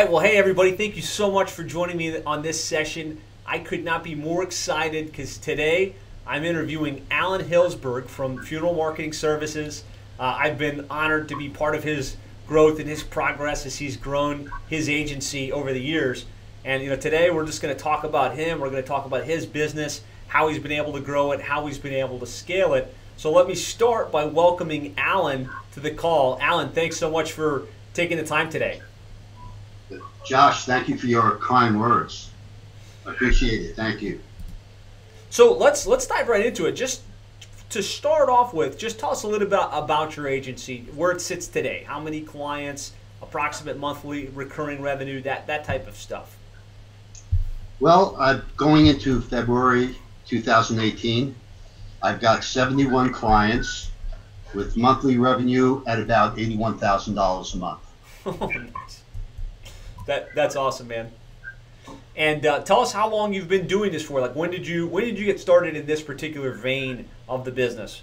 right, well, hey everybody, thank you so much for joining me on this session. I could not be more excited because today I'm interviewing Alan Hillsberg from Funeral Marketing Services. I've been honored to be part of his growth and his progress as he's grown his agency over the years. And today we're just going to talk about him. We're going to talk about his business, how he's been able to grow it, how he's been able to scale it. So let me start by welcoming Alan to the call. Alan, thanks so much for taking the time today. Josh, thank you for your kind words. I appreciate it. Thank you. So let's dive right into it. Just to start off with, just tell us a little bit about your agency, where it sits today, how many clients, approximate monthly recurring revenue, that type of stuff. Well, going into February 2018, I've got 71 clients with monthly revenue at about $81,000 a month. Oh, nice. That's awesome, man. And tell us how long you've been doing this for. Like, when did you get started in this particular vein of the business?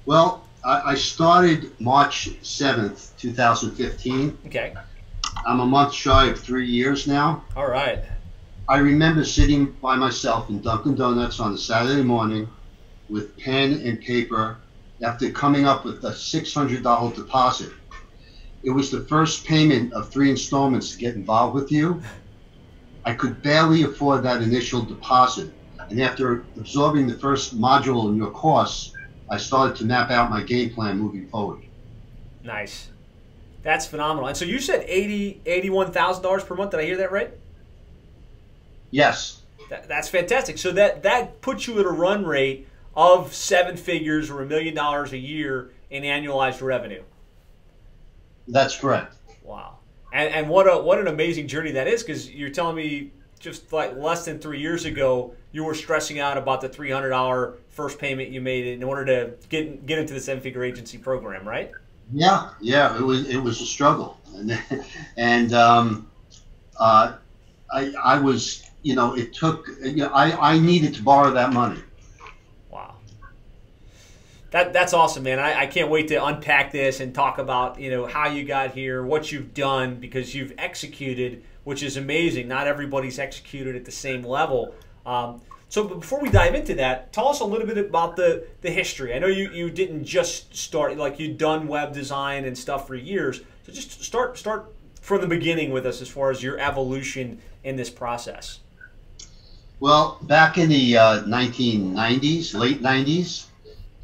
Well, I started March 7th, 2015. Okay. I'm a month shy of 3 years now. All right. I remember sitting by myself in Dunkin' Donuts on a Saturday morning with pen and paper after coming up with a $600 deposit. It was the first payment of 3 installments to get involved with you. I could barely afford that initial deposit. And after absorbing the first module in your course, I started to map out my game plan moving forward. Nice. That's phenomenal. And so you said $81,000 per month. Did I hear that right? Yes. That's fantastic. So that puts you at a run rate of 7 figures or $1 million a year in annualized revenue. That's correct. Wow. And what an amazing journey that is, because you're telling me just like less than 3 years ago, you were stressing out about the $300 first payment you made in order to get into the 7-figure agency program, right? Yeah. It was a struggle, and I was, it took, I needed to borrow that money. Wow. That's awesome, man. I can't wait to unpack this and talk about, how you got here, what you've done, because you've executed, which is amazing. Not everybody's executed at the same level. So before we dive into that, tell us a little bit about the history. I know you didn't just start, like you'd done web design and stuff for years. So just start from the beginning with us as far as your evolution in this process. Well, back in the 1990s, late 90s,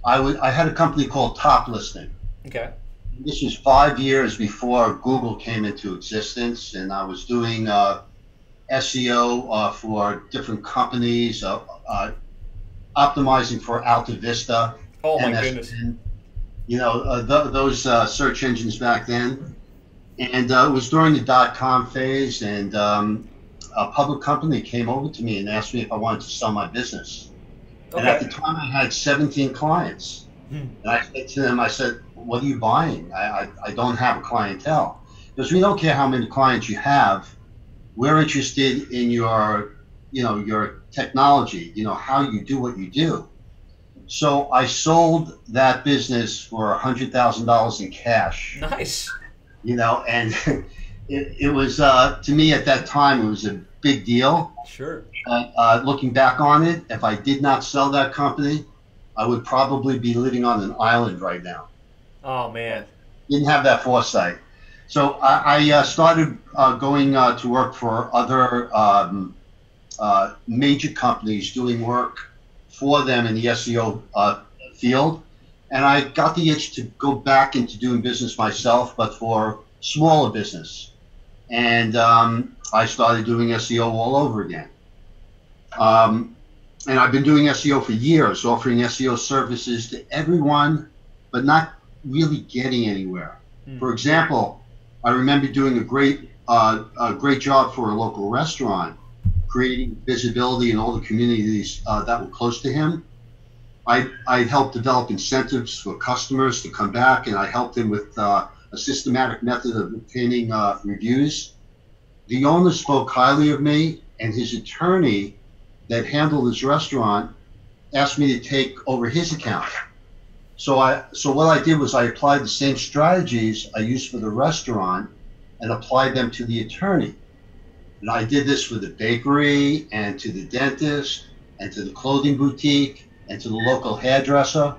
I had a company called Top Listing. Okay. This was 5 years before Google came into existence, and I was doing SEO for different companies, optimizing for Alta Vista. Oh my goodness! Those search engines back then, and it was during the .com phase, and a public company came over to me and asked me if I wanted to sell my business. Okay. And at the time, I had 17 clients, and I said to them, "What are you buying? I don't have a clientele." Because we don't care how many clients you have. We're interested in your technology, how you do what you do. So I sold that business for $100,000 in cash. Nice. And it was, to me at that time, it was a big deal. Sure. Looking back on it, if I did not sell that company, I would probably be living on an island right now. Oh, man. Didn't have that foresight. So I started going to work for other major companies, doing work for them in the SEO field. And I got the itch to go back into doing business myself, but for smaller business. And I started doing SEO all over again. And I've been doing SEO for years, offering SEO services to everyone, but not really getting anywhere. For example, I remember doing a great job for a local restaurant, creating visibility in all the communities that were close to him. I helped develop incentives for customers to come back, and I helped him with a systematic method of obtaining reviews. The owner spoke highly of me, and his attorney that handled his restaurant asked me to take over his account. So what I did was I applied the same strategies I used for the restaurant, and applied them to the attorney. And I did this for the bakery and to the dentist and to the clothing boutique and to the local hairdresser,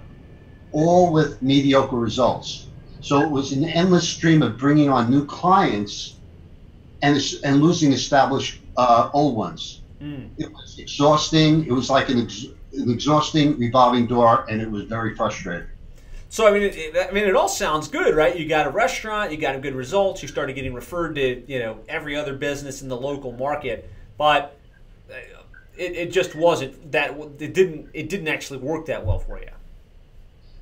all with mediocre results. So it was an endless stream of bringing on new clients and losing established old ones. It was exhausting. It was like an exhausting revolving door, and it was very frustrating. So I mean, it all sounds good, right? You got a restaurant, you got good results, you started getting referred to, every other business in the local market, but it just wasn't that. It didn't actually work that well for you.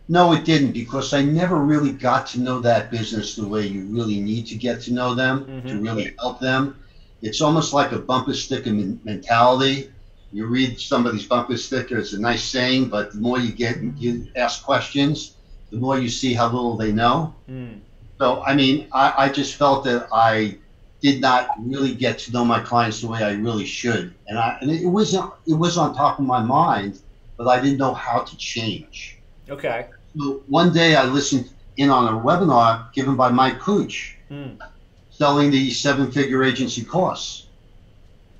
No, it didn't, because I never really got to know that business the way you really need to get to know them to really help them. It's almost like a bumper sticker mentality. You read somebody's bumper sticker, it's a nice saying, but the more you ask questions, the more you see how little they know. So, I mean, I just felt that I did not really get to know my clients the way I really should. And it was on top of my mind, but I didn't know how to change. Okay. So one day I listened in on a webinar given by Mike Cooch, selling the 7-figure agency course.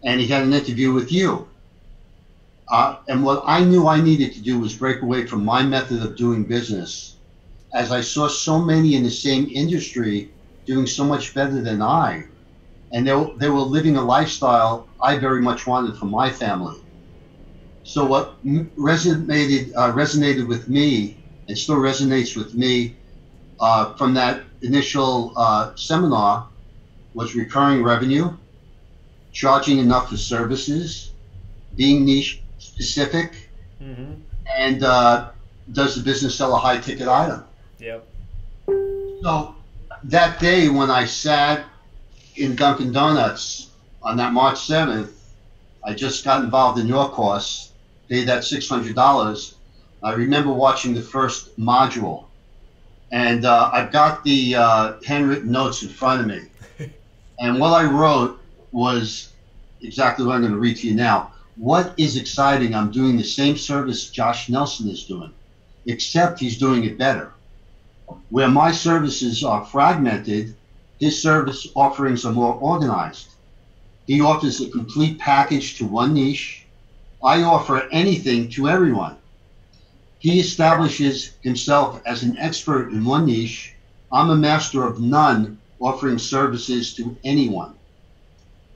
And he had an interview with you. And what I knew I needed to do was break away from my method of doing business, as I saw so many in the same industry doing so much better than I. And they were living a lifestyle I very much wanted for my family. So what resonated with me, and still resonates with me from that initial seminar, was recurring revenue, charging enough for services, being niche specific, and does the business sell a high ticket item? Yep. So that day when I sat in Dunkin' Donuts on that March 7th, I just got involved in your course, paid that $600. I remember watching the first module, and I've got the handwritten notes in front of me. And what I wrote was exactly what I'm going to read to you now. What is exciting? I'm doing the same service Josh Nelson is doing, except he's doing it better. Where my services are fragmented, his service offerings are more organized. He offers a complete package to one niche. I offer anything to everyone. He establishes himself as an expert in one niche. I'm a master of none, offering services to anyone.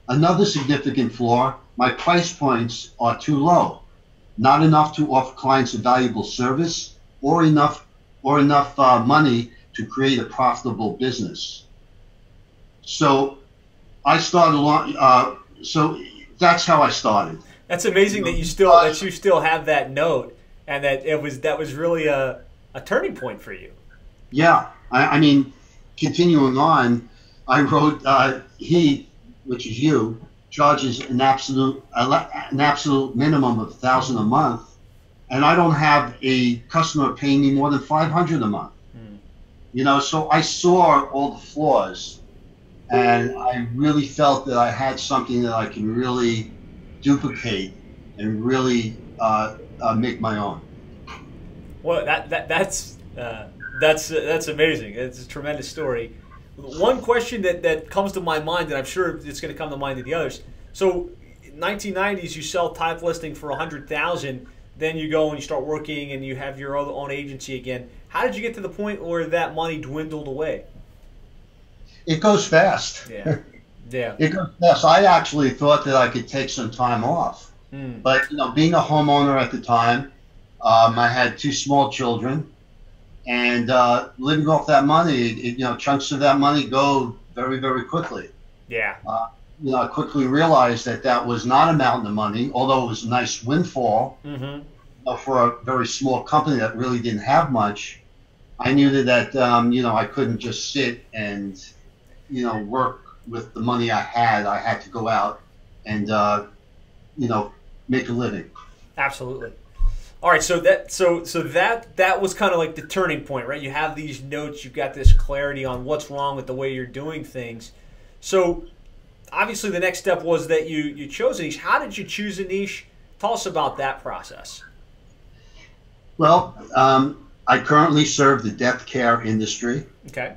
Another significant flaw, my price points are too low. Not enough to offer clients a valuable service or enough money to create a profitable business. So I started along. So that's how I started. That's amazing that you still have that note, and that was really a turning point for you. Yeah, I mean, continuing on, I wrote he, which is you, charges an absolute minimum of $1,000 a month, and I don't have a customer paying me more than $500 a month. So I saw all the flaws, and I really felt that I had something that I can really duplicate and really make my own. Well, that's amazing. It's a tremendous story. One question that comes to my mind, and I'm sure it's going to come to mind of the others. So, 1990s, you sell type listing for $100,000. Then you go and you start working, and you have your own agency again. How did you get to the point where that money dwindled away? It goes fast. Yeah. It goes fast. I actually thought that I could take some time off, but being a homeowner at the time, I had 2 small children. And living off that money, chunks of that money go very, very quickly. Yeah. I quickly realized that was not a mountain of money, although it was a nice windfall for a very small company that really didn't have much. I knew that I couldn't just sit and work with the money I had. I had to go out and make a living. Absolutely. All right, so that was kind of like the turning point, right? You have these notes, you've got this clarity on what's wrong with the way you're doing things. So obviously the next step was that you chose a niche. How did you choose a niche? Tell us about that process. Well, I currently serve the death care industry. Okay.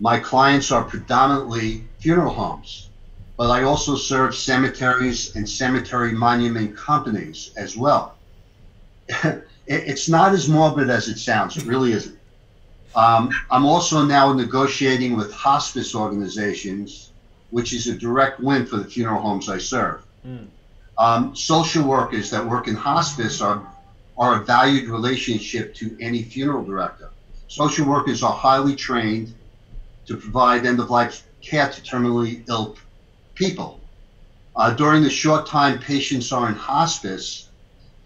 My clients are predominantly funeral homes, but I also serve cemeteries and cemetery monument companies as well. It's not as morbid as it sounds. It really isn't. I'm also now negotiating with hospice organizations, which is a direct win for the funeral homes I serve. Social workers that work in hospice are a valued relationship to any funeral director. Social workers are highly trained to provide end-of-life care to terminally ill people. During the short time patients are in hospice,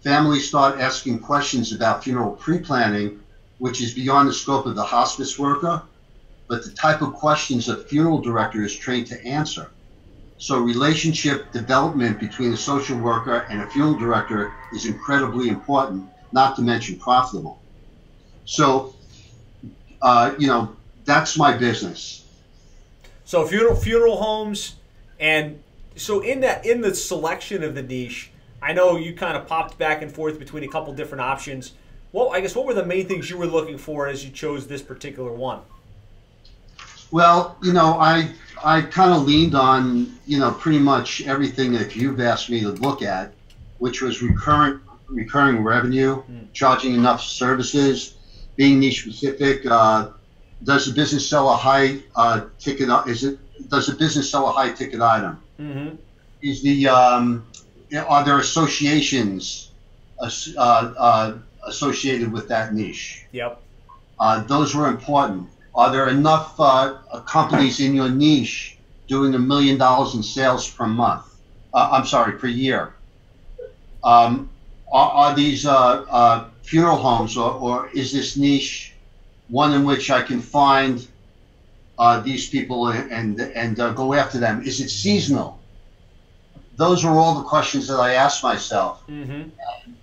families start asking questions about funeral pre-planning, which is beyond the scope of the hospice worker, but the type of questions a funeral director is trained to answer. So relationship development between a social worker and a funeral director is incredibly important, not to mention profitable. So, that's my business. So funeral homes, and so in the selection of the niche, I know you kind of popped back and forth between a couple different options. Well, I guess what were the main things you were looking for as you chose this particular one? Well, I kind of leaned on, pretty much everything that you've asked me to look at, which was recurring revenue, charging enough services, being niche specific. Does the business sell a high ticket? Does the business sell a high ticket item? Mm-hmm. Are there associations associated with that niche? Yep. Those were important. Are there enough companies in your niche doing $1 million in sales per month? Per year. Are these funeral homes, or is this niche one in which I can find these people and go after them? Is it seasonal? Those are all the questions that I asked myself. Mm-hmm.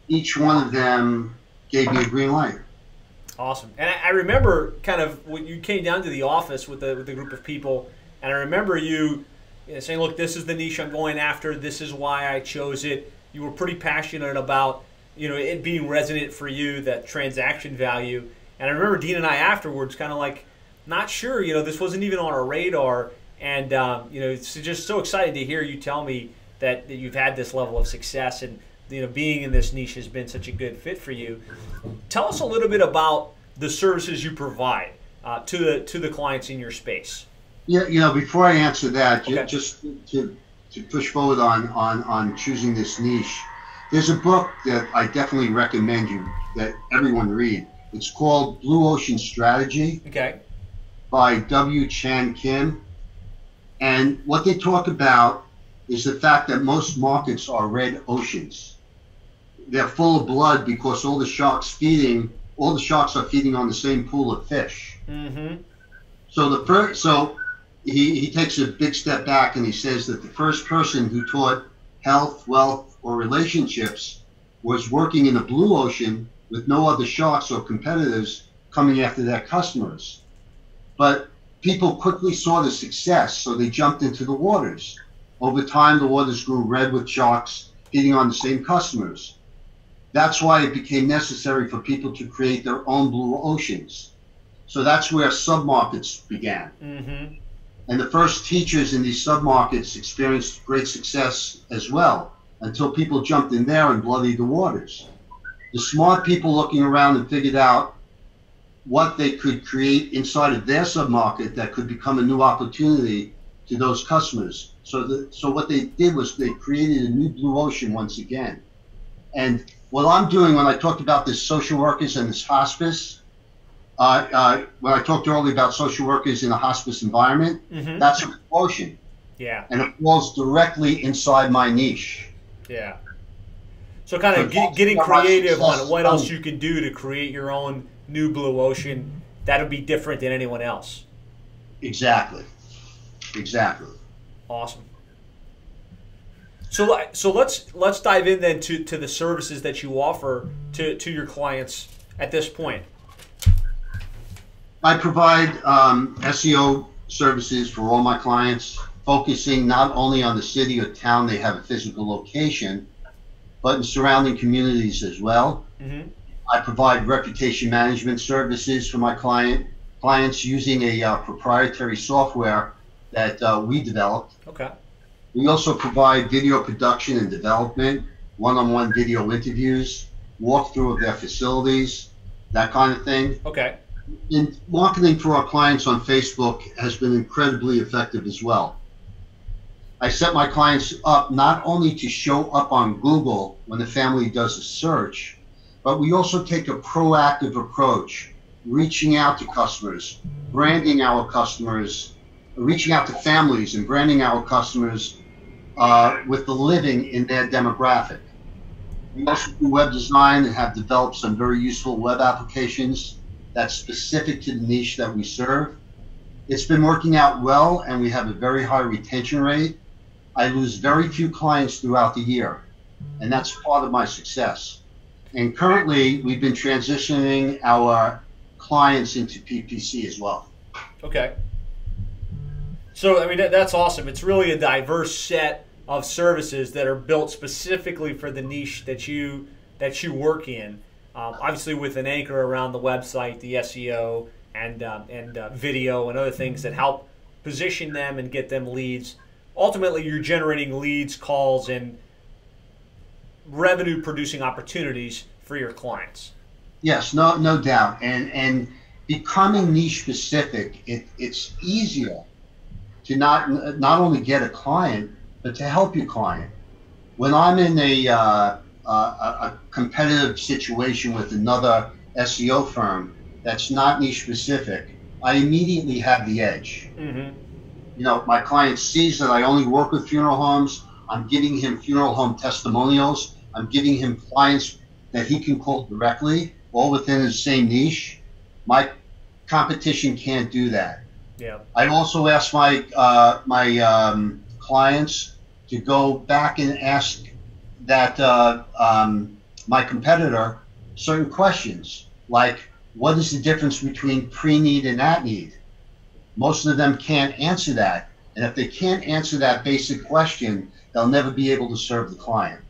Each one of them gave me a green light. Awesome. And I remember kind of when you came down to the office with the group of people, and I remember you saying, look, this is the niche I'm going after. This is why I chose it. You were pretty passionate about, it being resonant for you, that transaction value. And I remember Dean and I afterwards kind of like, not sure, this wasn't even on our radar. And, it's just so excited to hear you tell me that you've had this level of success, and being in this niche has been such a good fit for you. Tell us a little bit about the services you provide to the clients in your space. Yeah, before I answer that, okay. Just to push forward on choosing this niche, there's a book that I definitely recommend that everyone read. It's called Blue Ocean Strategy. Okay. By W. Chan Kim. And what they talk about is the fact that most markets are red oceans. They're full of blood because all the sharks are feeding on the same pool of fish. Mm-hmm. So he takes a big step back and he says that the first person who taught health, wealth, or relationships was working in the blue ocean with no other sharks or competitors coming after their customers. But people quickly saw the success, so they jumped into the waters. Over time, the waters grew red with sharks feeding on the same customers. That's why it became necessary for people to create their own blue oceans. So that's where submarkets began. Mm-hmm. And the first teachers in these submarkets experienced great success as well, until people jumped in there and bloodied the waters. The smart people looking around and figured out what they could create inside of their submarket that could become a new opportunity to those customers. So what they did was they created a new blue ocean once again. And what I'm doing when I talked about this social workers and this hospice, when I talked earlier about social workers in a hospice environment, mm-hmm. that's a blue ocean. Yeah. And it falls directly inside my niche. Yeah. So kind of getting creative on what else you can do to create your own new blue ocean that would be different than anyone else. Exactly. Awesome. So let's dive in then to the services that you offer to your clients at this point. I provide SEO services for all my clients, focusing not only on the city or town they have a physical location, but in surrounding communities as well. Mm-hmm. I provide reputation management services for my client, clients using a proprietary software that we developed. Okay. We also provide video production and development, one-on-one video interviews, walkthrough of their facilities, that kind of thing. Okay. And marketing for our clients on Facebook has been incredibly effective as well. I set my clients up not only to show up on Google when the family does a search, but we also take a proactive approach, reaching out to customers, branding our customers, reaching out to families and branding our customers with the living in their demographic. We also do web design and have developed some very useful web applications that's specific to the niche that we serve. It's been working out well, and we have a very high retention rate. I lose very few clients throughout the year, and that's part of my success. And currently, we've been transitioning our clients into PPC as well. Okay. So, I mean, that's awesome. It's really a diverse set of services that are built specifically for the niche that you work in. Obviously, with an anchor around the website, the SEO, and video and other things that help position them and get them leads. Ultimately, you're generating leads, calls, and revenue-producing opportunities for your clients. Yes, no doubt. And becoming niche-specific, it's easier to not only get a client, but to help your client. When I'm in a competitive situation with another SEO firm that's not niche-specific, I immediately have the edge. Mm-hmm. You know, my client sees that I only work with funeral homes. I'm giving him funeral home testimonials. I'm giving him clients that he can call directly, all within the same niche. My competition can't do that. Yeah. I also ask my clients to go back and ask that my competitor certain questions, like what is the difference between pre-need and at-need? Most of them can't answer that. And if they can't answer that basic question, they'll never be able to serve the client.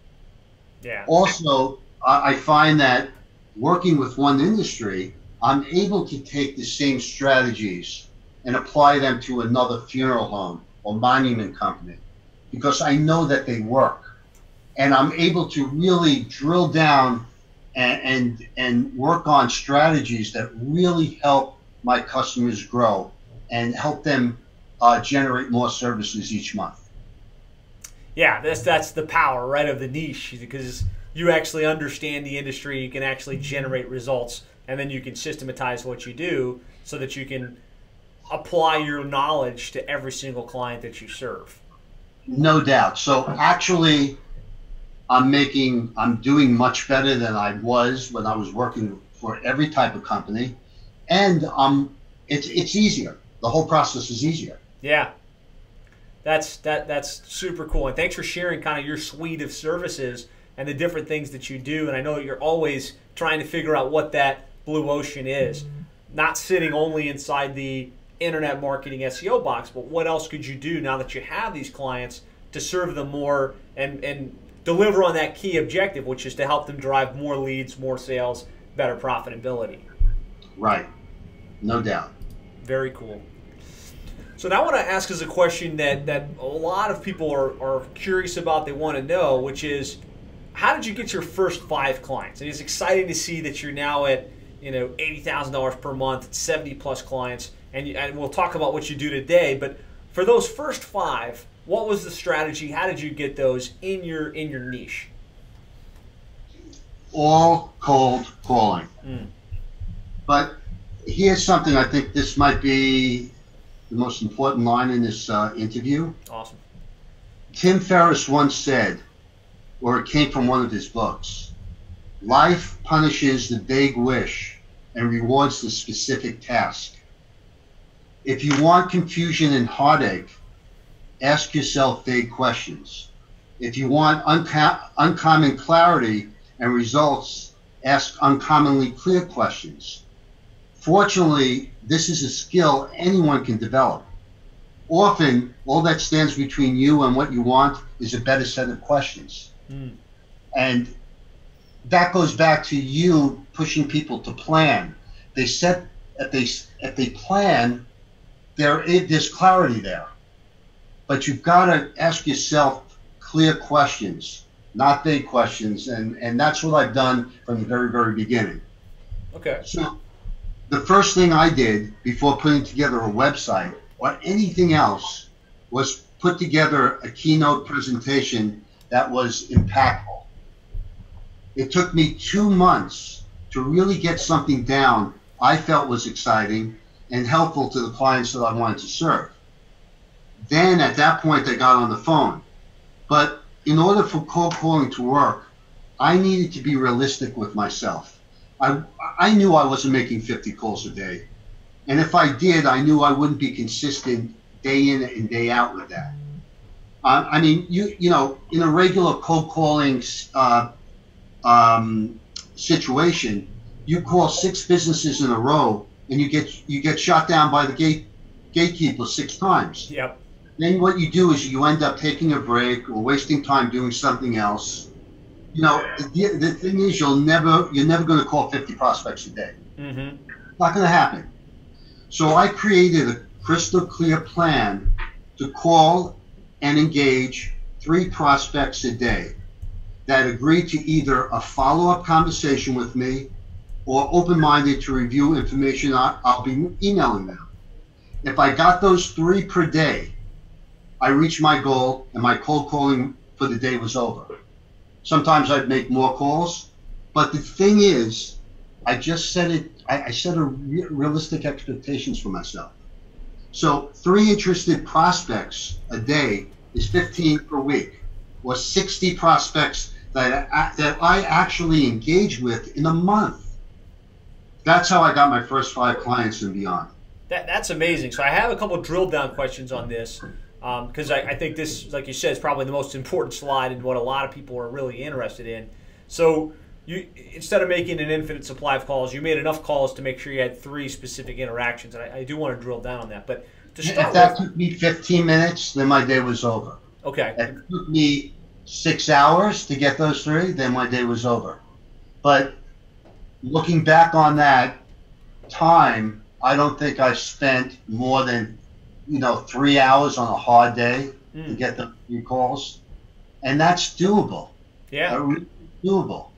Yeah. Also, I find that working with one industry, I'm able to take the same strategies and apply them to another funeral home or monument company because I know that they work. And I'm able to really drill down and work on strategies that really help my customers grow and help them generate more services each month. Yeah, that's the power, right, of the niche, because you actually understand the industry, you can actually generate results, and then you can systematize what you do so that you can apply your knowledge to every single client that you serve. No doubt. So actually, I'm doing much better than I was when I was working for every type of company, and it's easier. The whole process is easier. Yeah, that's super cool. And thanks for sharing kind of your suite of services and the different things that you do. And I know that you're always trying to figure out what that blue ocean is, not sitting only inside the internet marketing SEO box, but what else could you do now that you have these clients to serve them more and deliver on that key objective, which is to help them drive more leads, more sales, better profitability. Right. No doubt. Very cool. So now I want to ask us a question that a lot of people are curious about, they want to know, which is, how did you get your first 5 clients? And it's exciting to see that you're now at $80,000 per month, 70 plus clients, and we'll talk about what you do today. But for those first 5, what was the strategy? How did you get those in your niche? All cold calling. But here's something, I think this might be the most important line in this interview. Awesome. Tim Ferriss once said, or it came from one of his books, life punishes the vague wish and rewards the specific task. If you want confusion and heartache, ask yourself vague questions. If you want uncommon clarity and results, ask uncommonly clear questions. Fortunately, this is a skill anyone can develop. Often, all that stands between you and what you want is a better set of questions. And that goes back to you pushing people to plan. They set if they plan, there's clarity there. But you've got to ask yourself clear questions, not vague questions, and that's what I've done from the very, very beginning. Okay. So the first thing I did before putting together a website or anything else was put together a keynote presentation that was impactful. It took me 2 months to really get something down I felt was exciting and helpful to the clients that I wanted to serve. Then at that point, I got on the phone. But in order for cold calling to work, I needed to be realistic with myself. I knew I wasn't making 50 calls a day. And if I did, I knew I wouldn't be consistent day in and day out with that. I mean, you know, in a regular cold calling situation, you call 6 businesses in a row and you get shot down by the gatekeeper 6 times. Yep. Then what you do is you end up taking a break or wasting time doing something else. You know, the thing is, you're never going to call 50 prospects a day. Mm-hmm. It's not going to happen. So I created a crystal clear plan to call and engage 3 prospects a day that agree to either a follow-up conversation with me or open-minded to review information I'll be emailing them. If I got those 3 per day, I reached my goal and my cold calling for the day was over. Sometimes I'd make more calls, but the thing is, I set realistic expectations for myself. So 3 interested prospects a day is 15 per week, or 60 prospects that I actually engage with in a month. That's how I got my first 5 clients and beyond. That's amazing. So I have a couple of drill down questions on this because I think this, like you said, is probably the most important slide and what a lot of people are really interested in. So you, instead of making an infinite supply of calls, you made enough calls to make sure you had 3 specific interactions. And I do want to drill down on that. But to start if that took me 15 minutes, then my day was over. Okay. If it took me 6 hours to get those 3, then my day was over. But looking back on that time, I don't think I spent more than 3 hours on a hard day to get the 3 calls, and that's doable. Yeah, doable.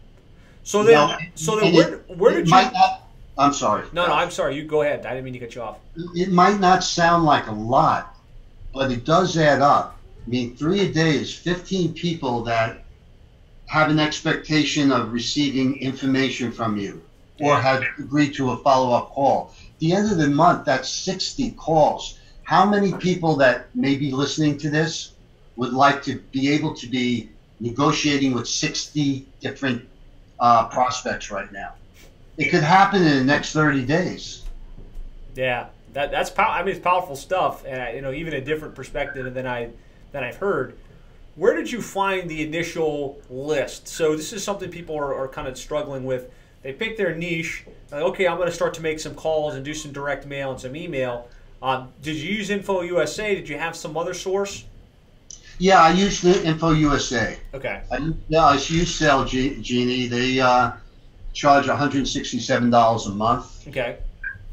So then, where did you? I'm sorry. No, I'm sorry. You go ahead. I didn't mean to cut you off. It might not sound like a lot, but it does add up. I mean, 3 a day is 15 people that have an expectation of receiving information from you or have agreed to a follow-up call. At the end of the month, that's 60 calls. How many people that may be listening to this would like to be able to be negotiating with 60 different prospects right now? It could happen in the next 30 days. Yeah, that's I mean, it's powerful stuff, and even a different perspective than I've heard. Where did you find the initial list? So this is something people are kind of struggling with. They pick their niche. Like, okay, I'm going to start to make some calls and do some direct mail and some email. Did you use Info USA? Did you have some other source? Yeah, I used the Info USA. Okay. I used Sale Genie. They charge $167 a month. Okay.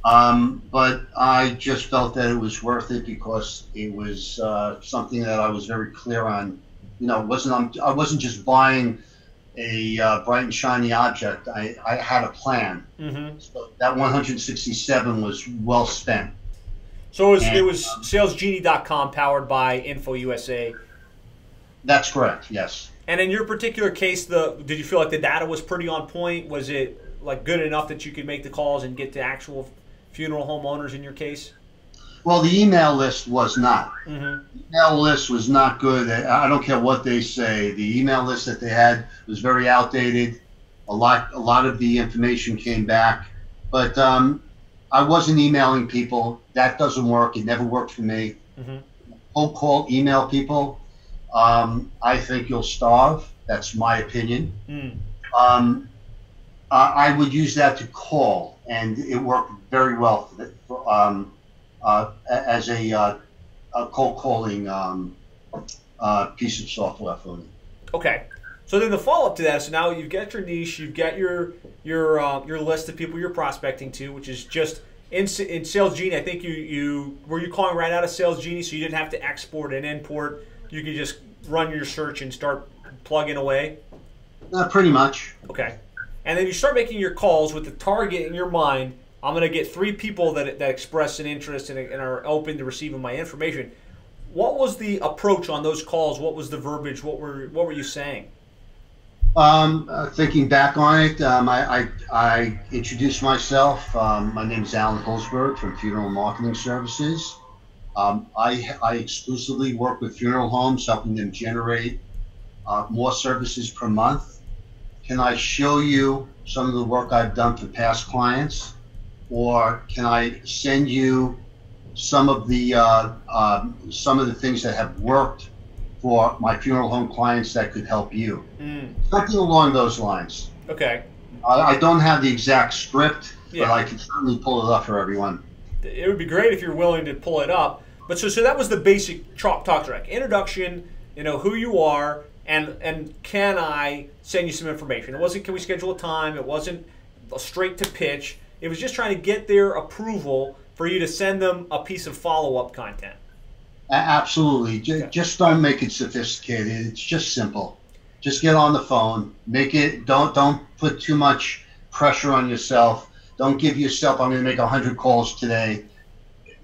But I just felt that it was worth it because it was something that I was very clear on. I wasn't just buying a bright and shiny object. I had a plan. Mm-hmm. So that 167 was well spent. So it was salesgenie.com powered by Info USA. That's correct. Yes. And in your particular case, did you feel like the data was pretty on point? Was it like good enough that you could make the calls and get to actual funeral home owners in your case? Well, the email list was not. Mm-hmm. The email list was not good. I don't care what they say. The email list that they had was very outdated. A lot of the information came back, but I wasn't emailing people. That doesn't work. It never worked for me. Mm-hmm. Cold call, email people. I think you'll starve. That's my opinion. Mm. I would use that to call, and it worked very well as a cold calling piece of software for me. Okay. So then the follow-up to that, so now you've got your niche, you've got your list of people you're prospecting to, which is just in Sales Genie, I think you were you calling right out of Sales Genie, so you didn't have to export and import. You could just run your search and start plugging away. Pretty much. Okay, and then you start making your calls with the target in your mind. I'm going to get 3 people that express an interest and are open to receiving my information. What was the approach on those calls? What was the verbiage? What were you saying? Thinking back on it, I introduced myself. My name is Alan Hillsberg from Funeral Marketing Services. I exclusively work with funeral homes, helping them generate more services per month. Can I show you some of the work I've done for past clients, or can I send you some of the things that have worked for my funeral home clients that could help you? Something along those lines. Okay. I don't have the exact script, Yeah. but I can certainly pull it up for everyone. It would be great if you're willing to pull it up. But so that was the basic talk track. Introduction, who you are, and can I send you some information? It wasn't can we schedule a time, it wasn't straight to pitch. It was just trying to get their approval for you to send them a piece of follow-up content. Absolutely. Just don't make it sophisticated. It's just simple. Just get on the phone. Make it. Don't put too much pressure on yourself. Don't give yourself, I'm going to make 100 calls today.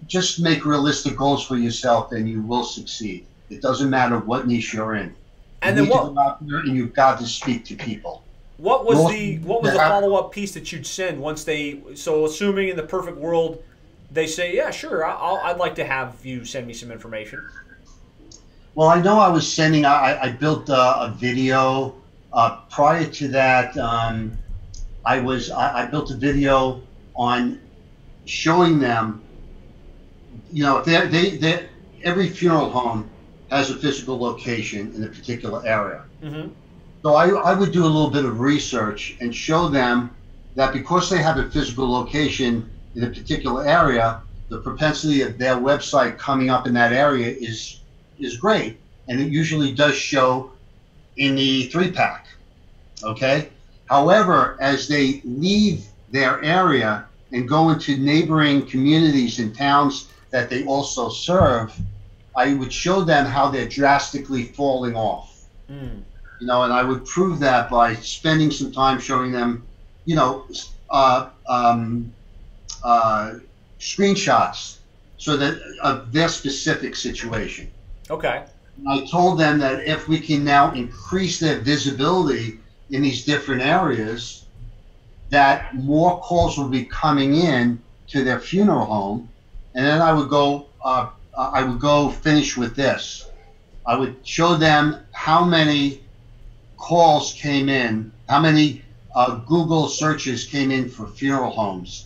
Just make realistic goals for yourself, and you will succeed. It doesn't matter what niche you're in. And you then need to go out there and you've got to speak to people. What was the follow-up piece that you'd send once they? So assuming in the perfect world, they say, yeah, sure, I'd like to have you send me some information. Well, I know I was sending. I built a video. Prior to that, I built a video on showing them. Every funeral home has a physical location in a particular area. Mm-hmm. So I would do a little bit of research and show them that because they have a physical location in a particular area, the propensity of their website coming up in that area is great. And it usually does show in the 3-pack, okay? However, as they leave their area and go into neighboring communities and towns that they also serve, I would show them how they're drastically falling off. And I would prove that by spending some time showing them, screenshots so that of their specific situation. Okay. And I told them that if we can now increase their visibility in these different areas, that more calls will be coming in to their funeral home. And then I would go finish with this. I would show them how many calls came in, how many Google searches came in for funeral homes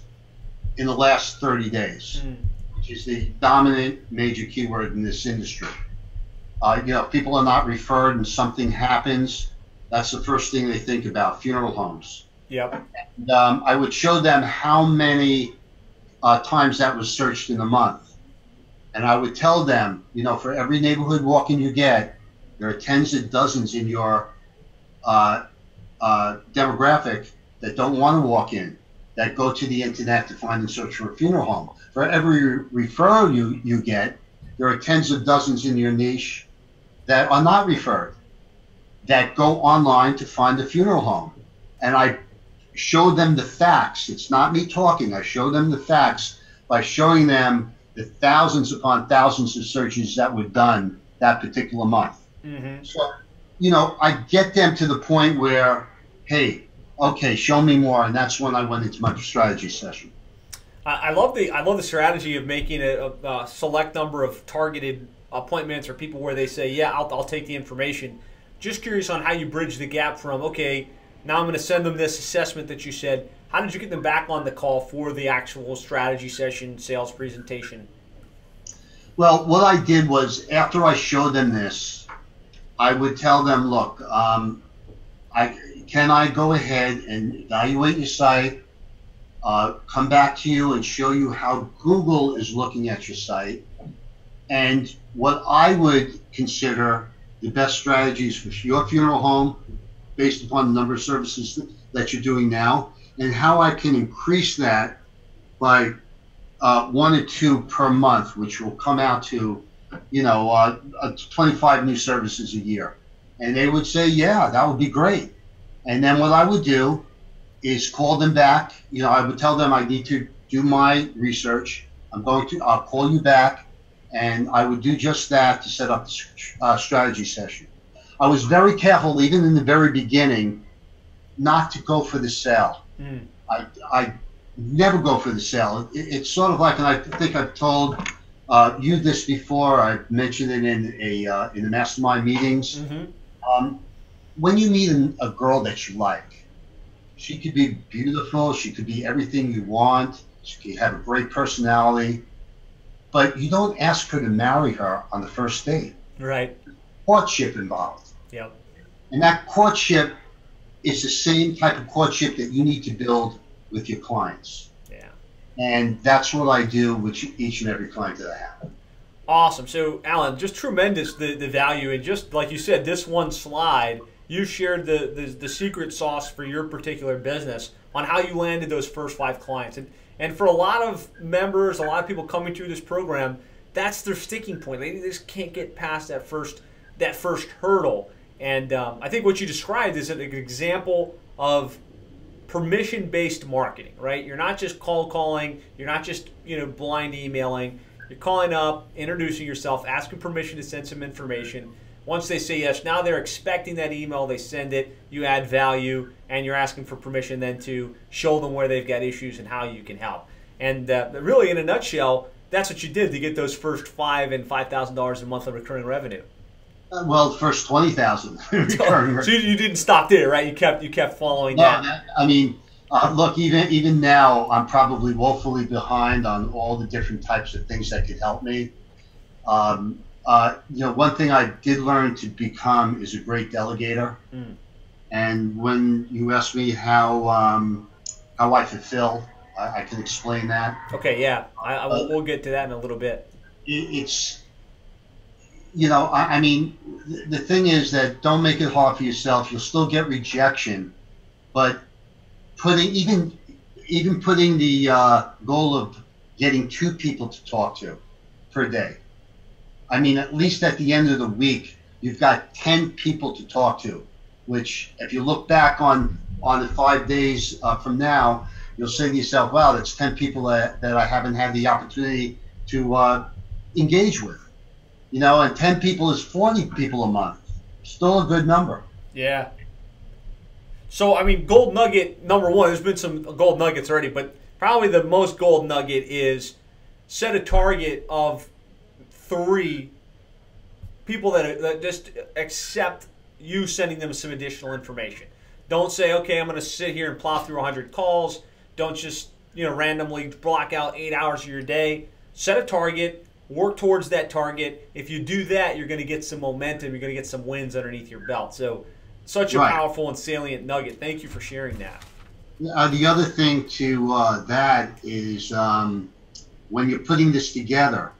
in the last 30 days, which is the dominant major keyword in this industry. People are not referred and something happens. That's the first thing they think about, funeral homes. Yep. And, I would show them how many times that was searched in a month. And I would tell them, for every neighborhood walk-in you get, there are tens of dozens in your demographic that don't want to walk in, that go to the internet to find and search for a funeral home. For every referral you get, there are tens of dozens in your niche that are not referred, that go online to find a funeral home. And I show them the facts. It's not me talking. I show them the facts by showing them the thousands upon thousands of searches that were done that particular month. Mm-hmm. So, I get them to the point where, hey, okay, show me more, and that's when I went into my strategy session. I love the strategy of making a select number of targeted appointments or people where they say, yeah, I'll take the information. Just curious on how you bridge the gap from, okay, now I'm going to send them this assessment that you said. How did you get them back on the call for the actual strategy session, sales presentation? Well, what I did was after I showed them this, I would tell them, look, can I go ahead and evaluate your site, come back to you and show you how Google is looking at your site, and what I would consider the best strategies for your funeral home based upon the number of services that you're doing now, and how I can increase that by one or two per month, which will come out to, 25 new services a year. And they would say, yeah, that would be great. And then what I would do is call them back. I would tell them I need to do my research. I'll call you back. And I would do just that to set up the strategy session. I was very careful, even in the very beginning, not to go for the sale. I never go for the sale. It's sort of like, and I think I've told you this before. I've mentioned it in the mastermind meetings. When you meet a girl that you like, she could be beautiful. She could be everything you want. She could have a great personality. But you don't ask her to marry her on the first date. Right. Courtship involved. Yep. And that courtship is the same type of courtship that you need to build with your clients. Yeah. And that's what I do with each and every client that I have. Awesome. So, Alan, just tremendous the value. And just like you said, this one slide, you shared the secret sauce for your particular business on how you landed those first 5 clients. And for a lot of members, a lot of people coming through this program, that's their sticking point. They just can't get past that first hurdle. And I think what you described is an example of permission-based marketing, right? You're not just cold calling. You're not just blind emailing. You're calling up, introducing yourself, asking permission to send some information. Once they say yes, now they're expecting that email. They send it. You add value, and you're asking for permission then to show them where they've got issues and how you can help. And really, in a nutshell, that's what you did to get those first $5,000 and $5,000 in monthly recurring revenue. Well, first 20,000 recurring. So you didn't stop there, right? You kept following that. I mean, look, even now, I'm probably woefully behind on all the different types of things that could help me. One thing I did learn to become is a great delegator. And when you ask me how I fulfill, I can explain that. Okay, yeah, we'll get to that in a little bit. I mean, the thing is that don't make it hard for yourself. You'll still get rejection, but putting the goal of getting 2 people to talk to per day. I mean, at least at the end of the week, you've got 10 people to talk to, which if you look back on the 5 days from now, you'll say to yourself, wow, that's 10 people that I haven't had the opportunity to engage with. And 10 people is 40 people a month. Still a good number. Yeah. So, I mean, gold nugget number 1, there's been some gold nuggets already, but probably the most gold nugget is set a target of 3 people that just accept you sending them some additional information. Don't say, okay, I'm going to sit here and plow through 100 calls. Don't just randomly block out 8 hours of your day. Set a target. Work towards that target. If you do that, you're going to get some momentum. You're going to get some wins underneath your belt. So, such a powerful and salient nugget. Thank you for sharing that. The other thing to that is when you're putting this together,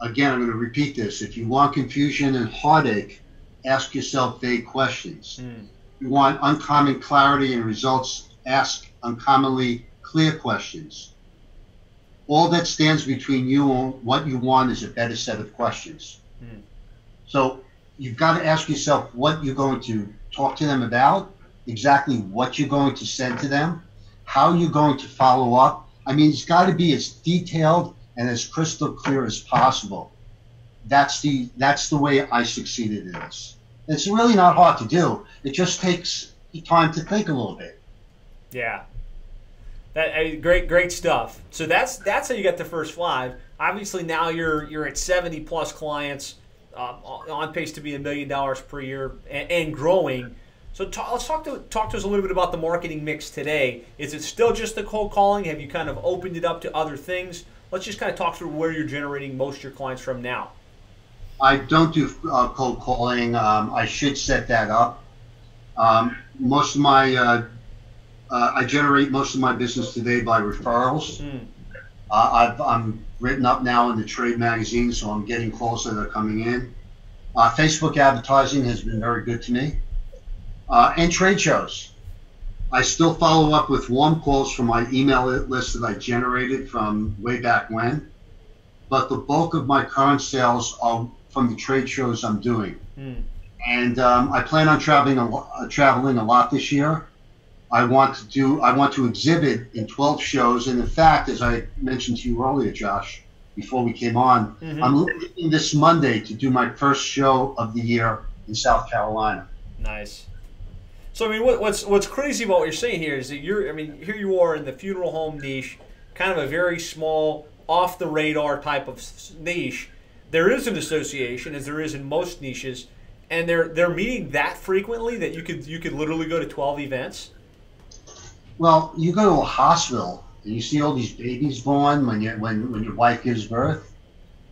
again, I'm going to repeat this. If you want confusion and heartache, ask yourself vague questions. If you want uncommon clarity and results, ask uncommonly clear questions. All that stands between you and what you want is a better set of questions. So you've got to ask yourself what you're going to talk to them about, exactly what you're going to send to them, how you're going to follow up. I mean, it's got to be as detailed and as crystal clear as possible. That's the way I succeeded in this. It's really not hard to do. It just takes time to think a little bit. Yeah. Great stuff. So that's how you got the first 5. Obviously now you're at 70 plus clients, on pace to be $1 million per year and growing. So let's talk to us a little bit about the marketing mix today. Is it still just the cold calling? Have you kind of opened it up to other things? Let's just kind of talk through where you're generating most of your clients from now. I don't do cold calling. I should set that up. Most of my I generate most of my business today by referrals. I'm written up now in the trade magazine, so I'm getting calls that are coming in. Facebook advertising has been very good to me. And trade shows. I still follow up with warm calls from my email list that I generated from way back when, but the bulk of my current sales are from the trade shows I'm doing. And I plan on traveling a lot this year. I want to exhibit in 12 shows, and in fact, as I mentioned to you earlier, Josh, before we came on, I'm leaving this Monday to do my first show of the year in South Carolina. Nice. So I mean, what's crazy about what you're saying here is that here you are in the funeral home niche, kind of a very small, off the radar type of niche. There is an association, as there is in most niches, and they're meeting that frequently that you could literally go to 12 events. Well, you go to a hospital and you see all these babies born when your wife gives birth.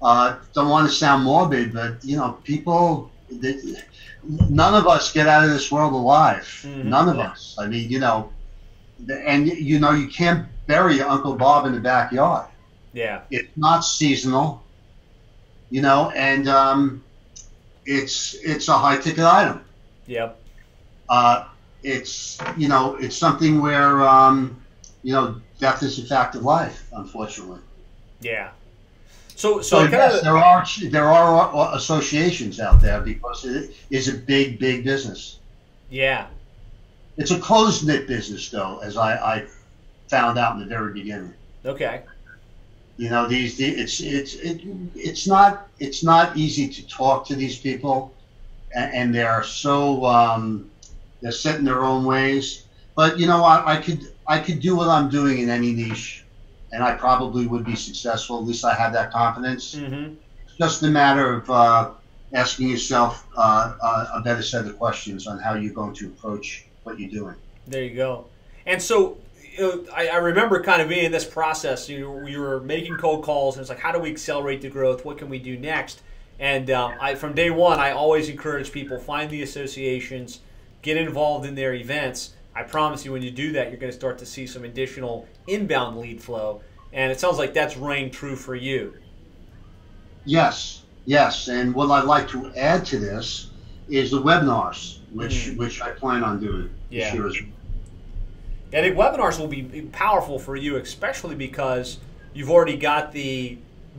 Don't want to sound morbid, but people. None of us get out of this world alive. None of us. I mean, and you can't bury your Uncle Bob in the backyard. Yeah. It's not seasonal. And it's a high ticket item. Yep. It's something where death is a fact of life, unfortunately. Yeah. So yes, there are associations out there because it is a big business. Yeah. It's a closed-knit business, though, as I found out in the very beginning. Okay. It's not easy to talk to these people, and they're so they're set in their own ways. But I could do what I'm doing in any niche, and I probably would be successful. At least I have that confidence. It's just a matter of asking yourself a better set of questions on how you're going to approach what you're doing. There you go. And so I remember kind of being in this process. You were making cold calls, and it's like, how do we accelerate the growth? What can we do next? And from day one, I always encourage people, find the associations, get involved in their events. I promise you, when you do that, you're going to start to see some additional inbound lead flow. And it sounds like that's rang true for you. Yes. And what I'd like to add to this is the webinars, which I plan on doing this year as well. I think webinars will be powerful for you, especially because you've already got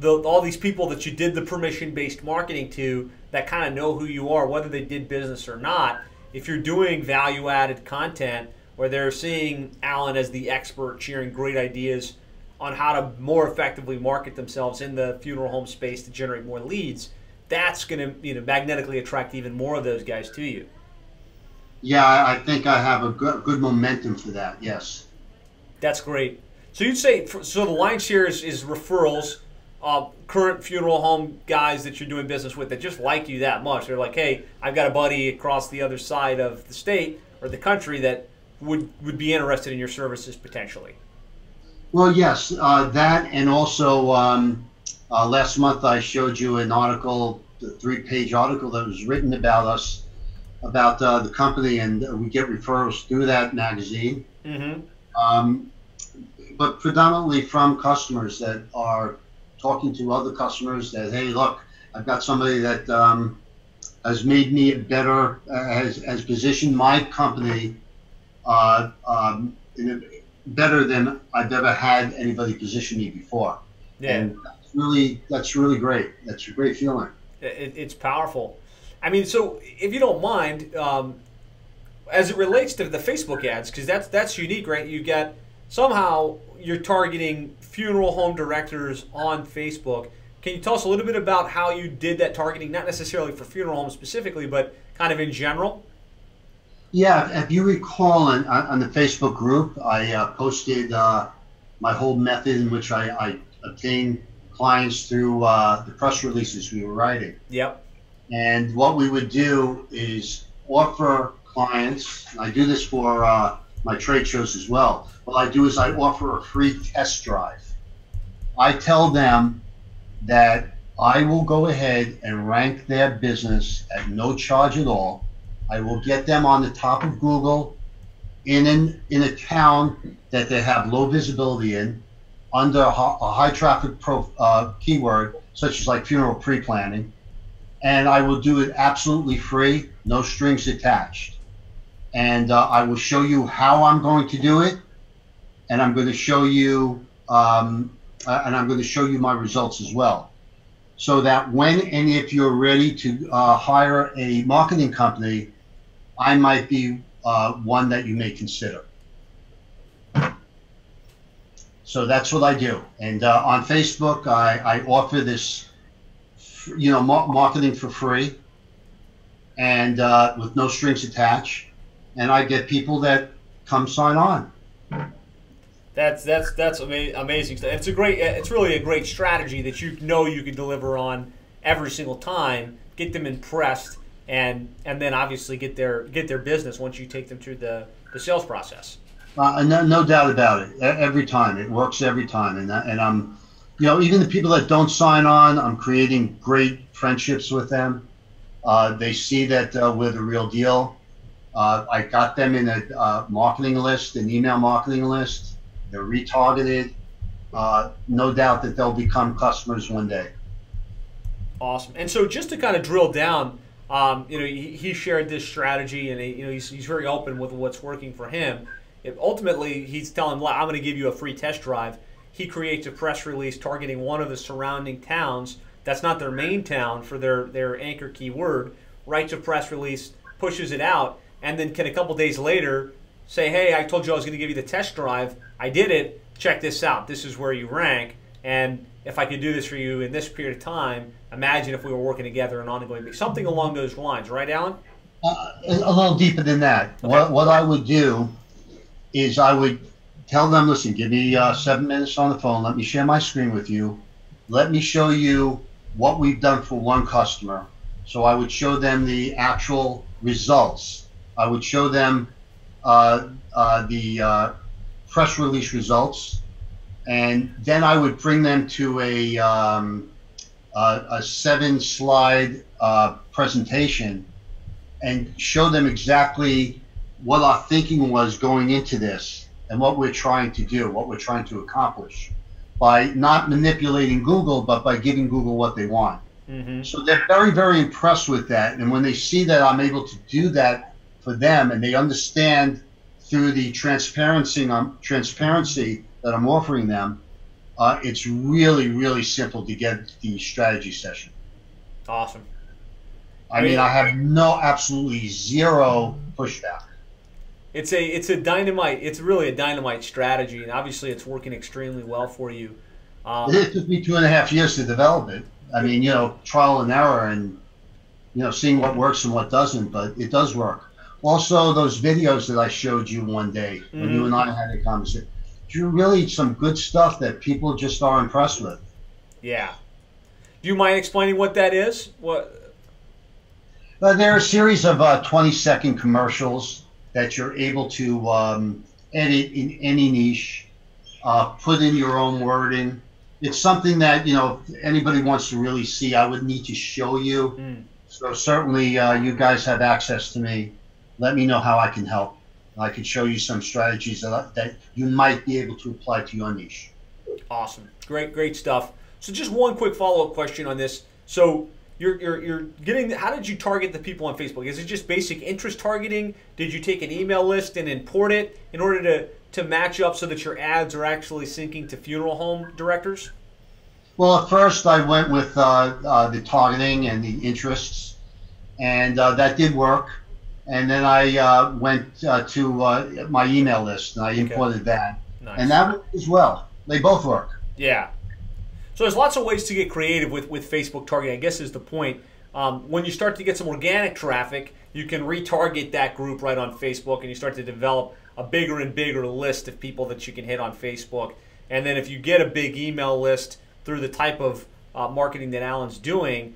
all these people that you did the permission-based marketing to that kind of know who you are, whether they did business or not. If you're doing value-added content where they're seeing Alan as the expert, sharing great ideas on how to more effectively market themselves in the funeral home space to generate more leads, that's going to magnetically attract even more of those guys to you. Yeah, I think I have a good momentum for that, yes. That's great. So you'd say, so the lion's share is referrals, current funeral home guys that you're doing business with that just like you that much. They're like, hey, I've got a buddy across the other side of the state or the country that would be interested in your services potentially. Well, yes, that, and also last month I showed you an article, the 3-page article that was written about us, about the company, and we get referrals through that magazine. But predominantly from customers that are talking to other customers that, hey, look, I've got somebody that has made me a better, has positioned my company better than I've ever had anybody position me before. Yeah. And that's really great. That's a great feeling. It's powerful. I mean, so if you don't mind, as it relates to the Facebook ads, because that's unique, right? You get somehow you're targeting funeral home directors on Facebook. Can you tell us a little bit about how you did that targeting, not necessarily for funeral homes specifically, but kind of in general? Yeah, if you recall, on the Facebook group, I posted my whole method in which I obtained clients through the press releases we were writing. Yep. And what we would do is offer clients, and I do this for my trade shows as well, what I do is I offer a free test drive. I tell them that I will go ahead and rank their business at no charge at all. I will get them on the top of Google in a town that they have low visibility in, under a high traffic keyword, such as like funeral pre-planning. And I will do it absolutely free, no strings attached. and I will show you how I'm going to do it, and I'm going to show you my results as well, so that when and if you're ready to hire a marketing company, I might be one that you may consider. So that's what I do. And on Facebook, I offer this, marketing for free, and with no strings attached. And I get people that come sign on. That's amazing stuff. It's really a great strategy that you can deliver on every single time. Get them impressed, and then obviously get their business once you take them through the sales process. No doubt about it. Every time it works, every time, and I'm, even the people that don't sign on, I'm creating great friendships with them. They see that we're the real deal. I got them in a marketing list, an email marketing list. They're retargeted. No doubt that they'll become customers one day. Awesome. And so, just to kind of drill down, he shared this strategy, and he's very open with what's working for him. Ultimately, he's telling him, I'm going to give you a free test drive. He creates a press release targeting one of the surrounding towns that's not their main town for their anchor keyword, writes a press release, pushes it out, and then can a couple days later say, hey, I told you I was going to give you the test drive. I did it. Check this out. This is where you rank. And if I could do this for you in this period of time, imagine if we were working together on an ongoing basis. Something along those lines. Right, Alan? A little deeper than that. Okay. What I would do is I would tell them, listen, give me 7 minutes on the phone. Let me share my screen with you. Let me show you what we've done for one customer. So I would show them the actual results. I would show them the press release results, and then I would bring them to a 7-slide presentation and show them exactly what our thinking was going into this and what we're trying to do, what we're trying to accomplish by not manipulating Google, but by giving Google what they want. Mm-hmm. So they're very, very impressed with that. And when they see that I'm able to do that for them, and they understand through the transparency that I'm offering them, it's really, really simple to get the strategy session. Awesome. I mean, I have absolutely zero pushback. It's really a dynamite strategy, and obviously it's working extremely well for you. It took me 2.5 years to develop it. I mean, trial and error, and seeing what works and what doesn't, but it does work. Also, those videos that I showed you one day when you and I had a conversation, really some good stuff that people just are impressed with. Yeah. Do you mind explaining what that is? They're a series of 20-second commercials that you're able to edit in any niche, put in your own wording. It's something that, if anybody wants to really see, I would need to show you. So certainly you guys have access to me. Let me know how I can help. I can show you some strategies that you might be able to apply to your niche. Awesome. Great stuff. So just one quick follow-up question on this. So you're getting, how did you target the people on Facebook? Is it just basic interest targeting? Did you take an email list and import it in order to match up so that your ads are actually syncing to funeral home directors? Well, at first I went with the targeting and the interests, and that did work. And then I went to my email list, and I imported that. Nice. And that worked as well. They both work. Yeah. So there's lots of ways to get creative with Facebook targeting, I guess is the point. When you start to get some organic traffic, you can retarget that group right on Facebook, and you start to develop a bigger and bigger list of people that you can hit on Facebook. And then if you get a big email list through the type of marketing that Alan's doing,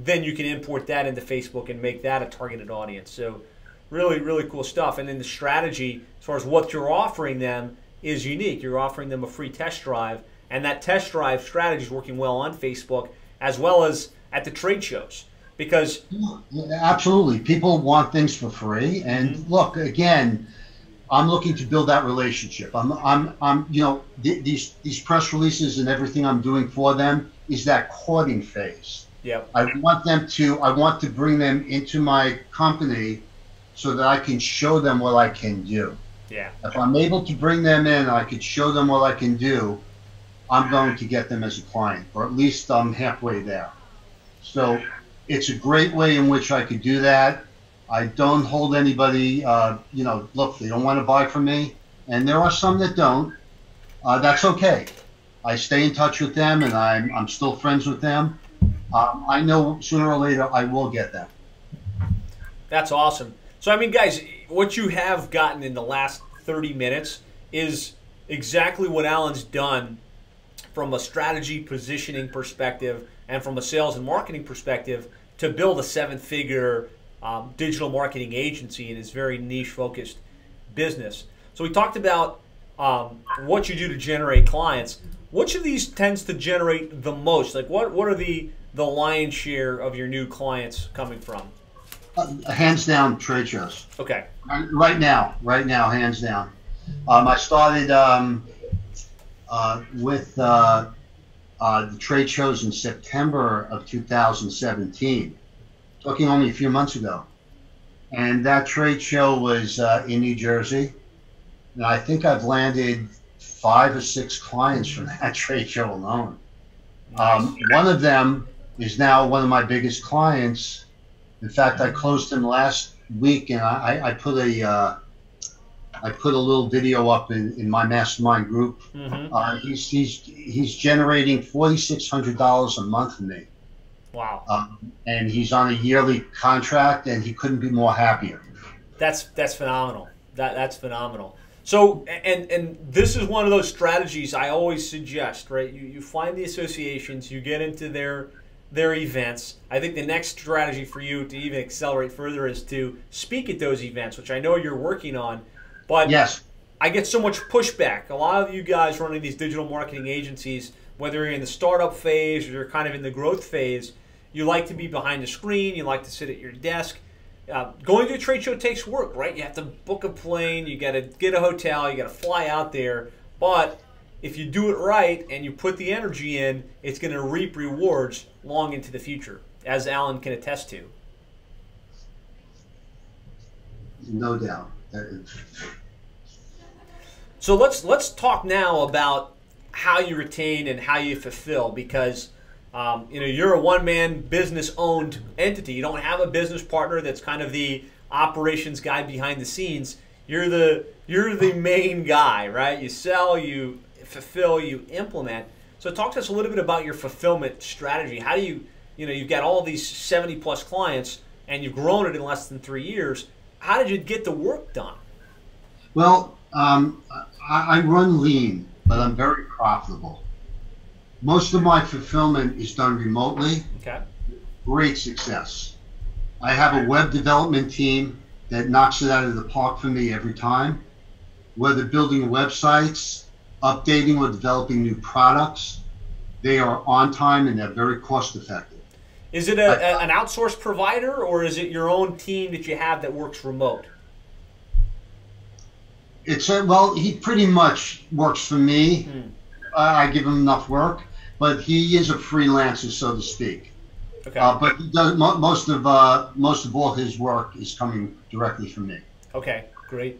then you can import that into Facebook and make that a targeted audience. So really, really cool stuff. And then the strategy, as far as what you're offering them, is unique. You're offering them a free test drive, and that test drive strategy is working well on Facebook as well as at the trade shows. Because absolutely, people want things for free. And look, again, I'm looking to build that relationship. These press releases and everything I'm doing for them is that courting phase. Yep. I want to bring them into my company so that I can show them what I can do. Yeah. If I'm able to bring them in and I could show them what I can do, I'm going to get them as a client, or at least I'm halfway there. So it's a great way in which I could do that. I don't hold anybody, look, they don't want to buy from me, and there are some that don't. That's okay. I stay in touch with them, and I'm still friends with them. I know sooner or later I will get them. That's awesome. So, I mean, guys, what you have gotten in the last 30 minutes is exactly what Alan's done from a strategy positioning perspective and from a sales and marketing perspective to build a seven-figure digital marketing agency in his very niche-focused business. So we talked about what you do to generate clients. Which of these tends to generate the most? Like, what are the lion's share of your new clients coming from? Hands down, trade shows. Okay. Right now, hands down. I started with the trade shows in September of 2017, talking only a few months ago. And that trade show was in New Jersey. And I think I've landed 5 or 6 clients from that trade show alone. Nice. One of them is now one of my biggest clients. In fact, I closed him last week, and I put a little video up in my mastermind group. Mm-hmm. He's generating $4,600 a month from me. Wow. And he's on a yearly contract, and he couldn't be more happier. That's phenomenal. That's phenomenal. So, and this is one of those strategies I always suggest, right? You find the associations, you get into their events. I think the next strategy for you to even accelerate further is to speak at those events, which I know you're working on. But yes, I get so much pushback. A lot of you guys running these digital marketing agencies, whether you're in the startup phase or you're kind of in the growth phase, you like to be behind the screen, you like to sit at your desk. Going to a trade show takes work, right? You have to book a plane, you got to get a hotel, you got to fly out there. But if you do it right and you put the energy in, it's going to reap rewards long into the future, as Alan can attest to. No doubt. So let's talk now about how you retain and how you fulfill, because you're a one-man business-owned entity. You don't have a business partner that's kind of the operations guy behind the scenes. You're the main guy, right? You sell, you fulfill, you implement. So talk to us a little bit about your fulfillment strategy. How do you've got all these 70-plus clients, and you've grown it in less than 3 years. How did you get the work done? Well, I run lean, but I'm very profitable. Most of my fulfillment is done remotely. Okay. Great success. I have a web development team that knocks it out of the park for me every time. Whether building websites, updating or developing new products, they are on time and they're very cost effective. Is it an outsourced provider, or is it your own team that you have that works remote? Well, he pretty much works for me. I give him enough work, but he is a freelancer, so to speak. Okay. But he does, most of all his work is coming directly from me. Okay, great.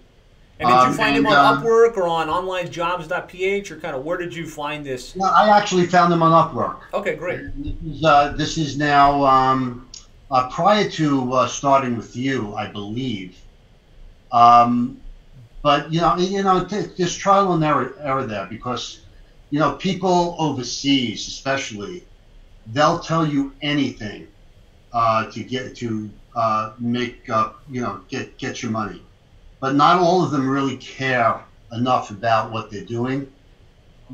And did you find him on Upwork or on onlinejobs.ph, or kind of where did you find this? Well, I actually found him on Upwork. Okay, great. This is now prior to starting with you, I believe. But there's trial and error there, because people overseas, especially, they'll tell you anything to get your money. But not all of them really care enough about what they're doing.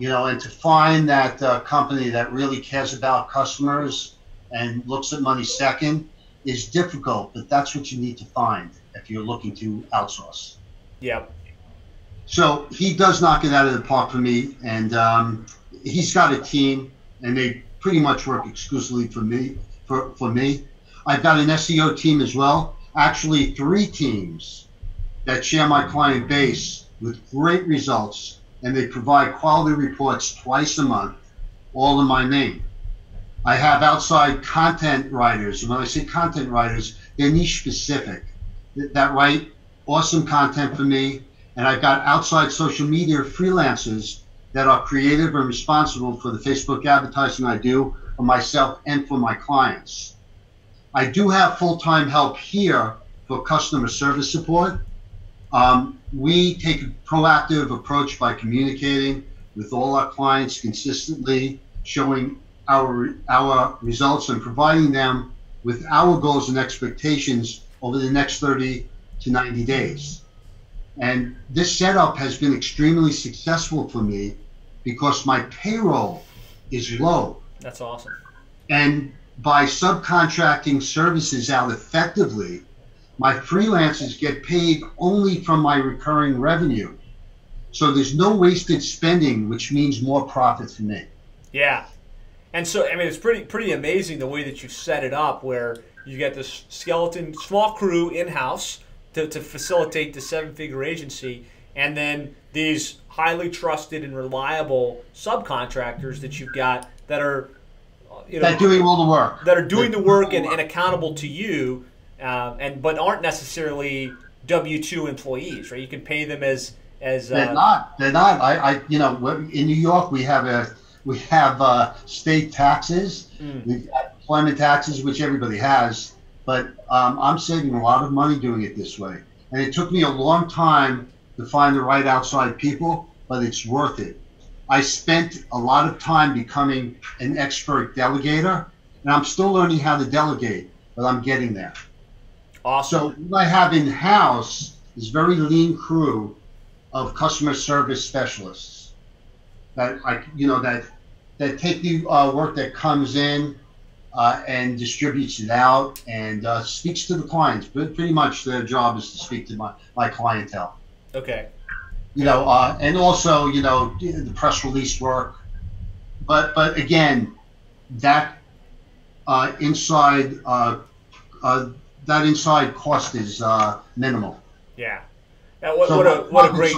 And to find that company that really cares about customers and looks at money second is difficult, but that's what you need to find if you're looking to outsource. Yep. So he does knock it out of the park for me, and he's got a team, and they pretty much work exclusively for me. For me, I've got an SEO team as well. Actually, 3 teams that share my client base with great results, and they provide quality reports twice a month, all in my name. I have outside content writers, and when I say content writers, they're niche specific. that write awesome content for me, and I've got outside social media freelancers that are creative and responsible for the Facebook advertising I do for myself and for my clients. I do have full-time help here for customer service support. We take a proactive approach by communicating with all our clients consistently, showing our results and providing them with our goals and expectations over the next 30 to 90 days. And this setup has been extremely successful for me because my payroll is low. That's awesome. And by subcontracting services out effectively, my freelancers get paid only from my recurring revenue. So there's no wasted spending, which means more profit for me. Yeah. And so, I mean, it's pretty amazing the way that you've set it up, where you get this skeleton, small crew in-house to facilitate the seven-figure agency, and then these highly trusted and reliable subcontractors that you've got that are, that doing all the work. That are doing the work and accountable to you, but aren't necessarily W-2 employees, right? You can pay them as they're not. In New York we have state taxes, we've got employment taxes, which everybody has, but I'm saving a lot of money doing it this way. And it took me a long time to find the right outside people, but it's worth it. I spent a lot of time becoming an expert delegator, and I'm still learning how to delegate, but I'm getting there. Awesome. So what I have in-house is a very lean crew of customer service specialists that that take the work that comes in and distributes it out and speaks to the clients. But pretty much their job is to speak to my clientele. Okay. And also, the press release work. But again, that inside cost is minimal. Yeah. What a great.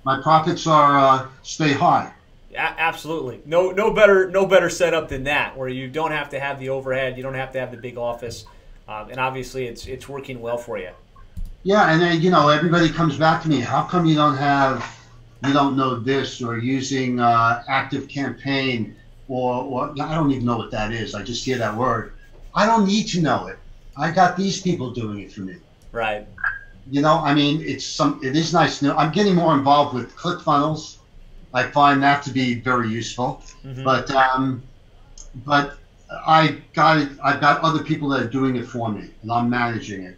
My profits are stay high. Absolutely. No better setup than that, where you don't have to have the overhead, you don't have to have the big office, and obviously it's working well for you. Yeah, and then everybody comes back to me. How come you don't know this, or using Active Campaign, or I don't even know what that is. I just hear that word. I don't need to know it. I got these people doing it for me. Right. I mean, it is nice to know. I'm getting more involved with ClickFunnels. I find that to be very useful. Mm-hmm. But I've got other people that are doing it for me, and I'm managing it.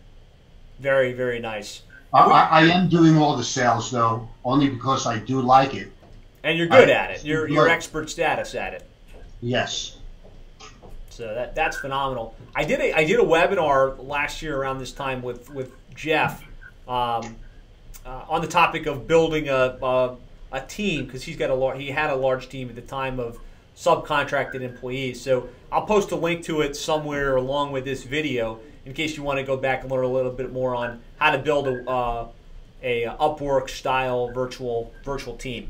Very, very nice. I am doing all the sales though, only because I do like it. And you're good at it. You're expert status at it. Yes. So that's phenomenal. I did a webinar last year around this time with Jeff on the topic of building a team, because he had a large team at the time of subcontracted employees. So I'll post a link to it somewhere along with this video in case you want to go back and learn a little bit more on how to build a Upwork style virtual team.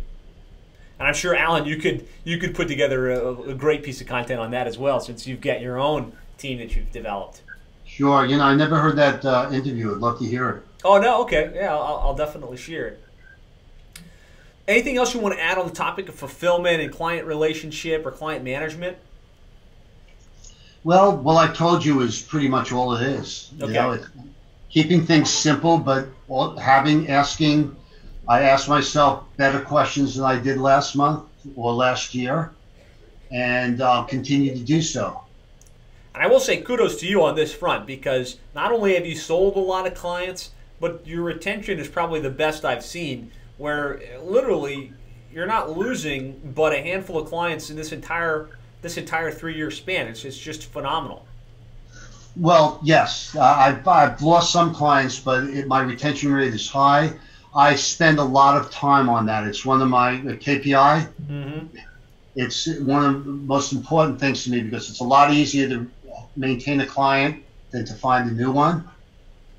And I'm sure, Alan, you could put together a great piece of content on that as well, since you've got your own team that you've developed. Sure. I never heard that interview. I'd love to hear it. Oh, no? Okay. Yeah, I'll definitely share it. Anything else you want to add on the topic of fulfillment and client relationship or client management? Well, what I told you is pretty much all it is. Okay. Keeping things simple, but I asked myself better questions than I did last month or last year, and I'll continue to do so. And I will say kudos to you on this front, because not only have you sold a lot of clients, but your retention is probably the best I've seen, where literally you're not losing but a handful of clients in this entire 3-year span. It's just phenomenal. Well, yes, I've lost some clients, but my retention rate is high. I spend a lot of time on that. It's one of my KPI. Mm-hmm. It's one of the most important things to me, because it's a lot easier to maintain a client than to find a new one.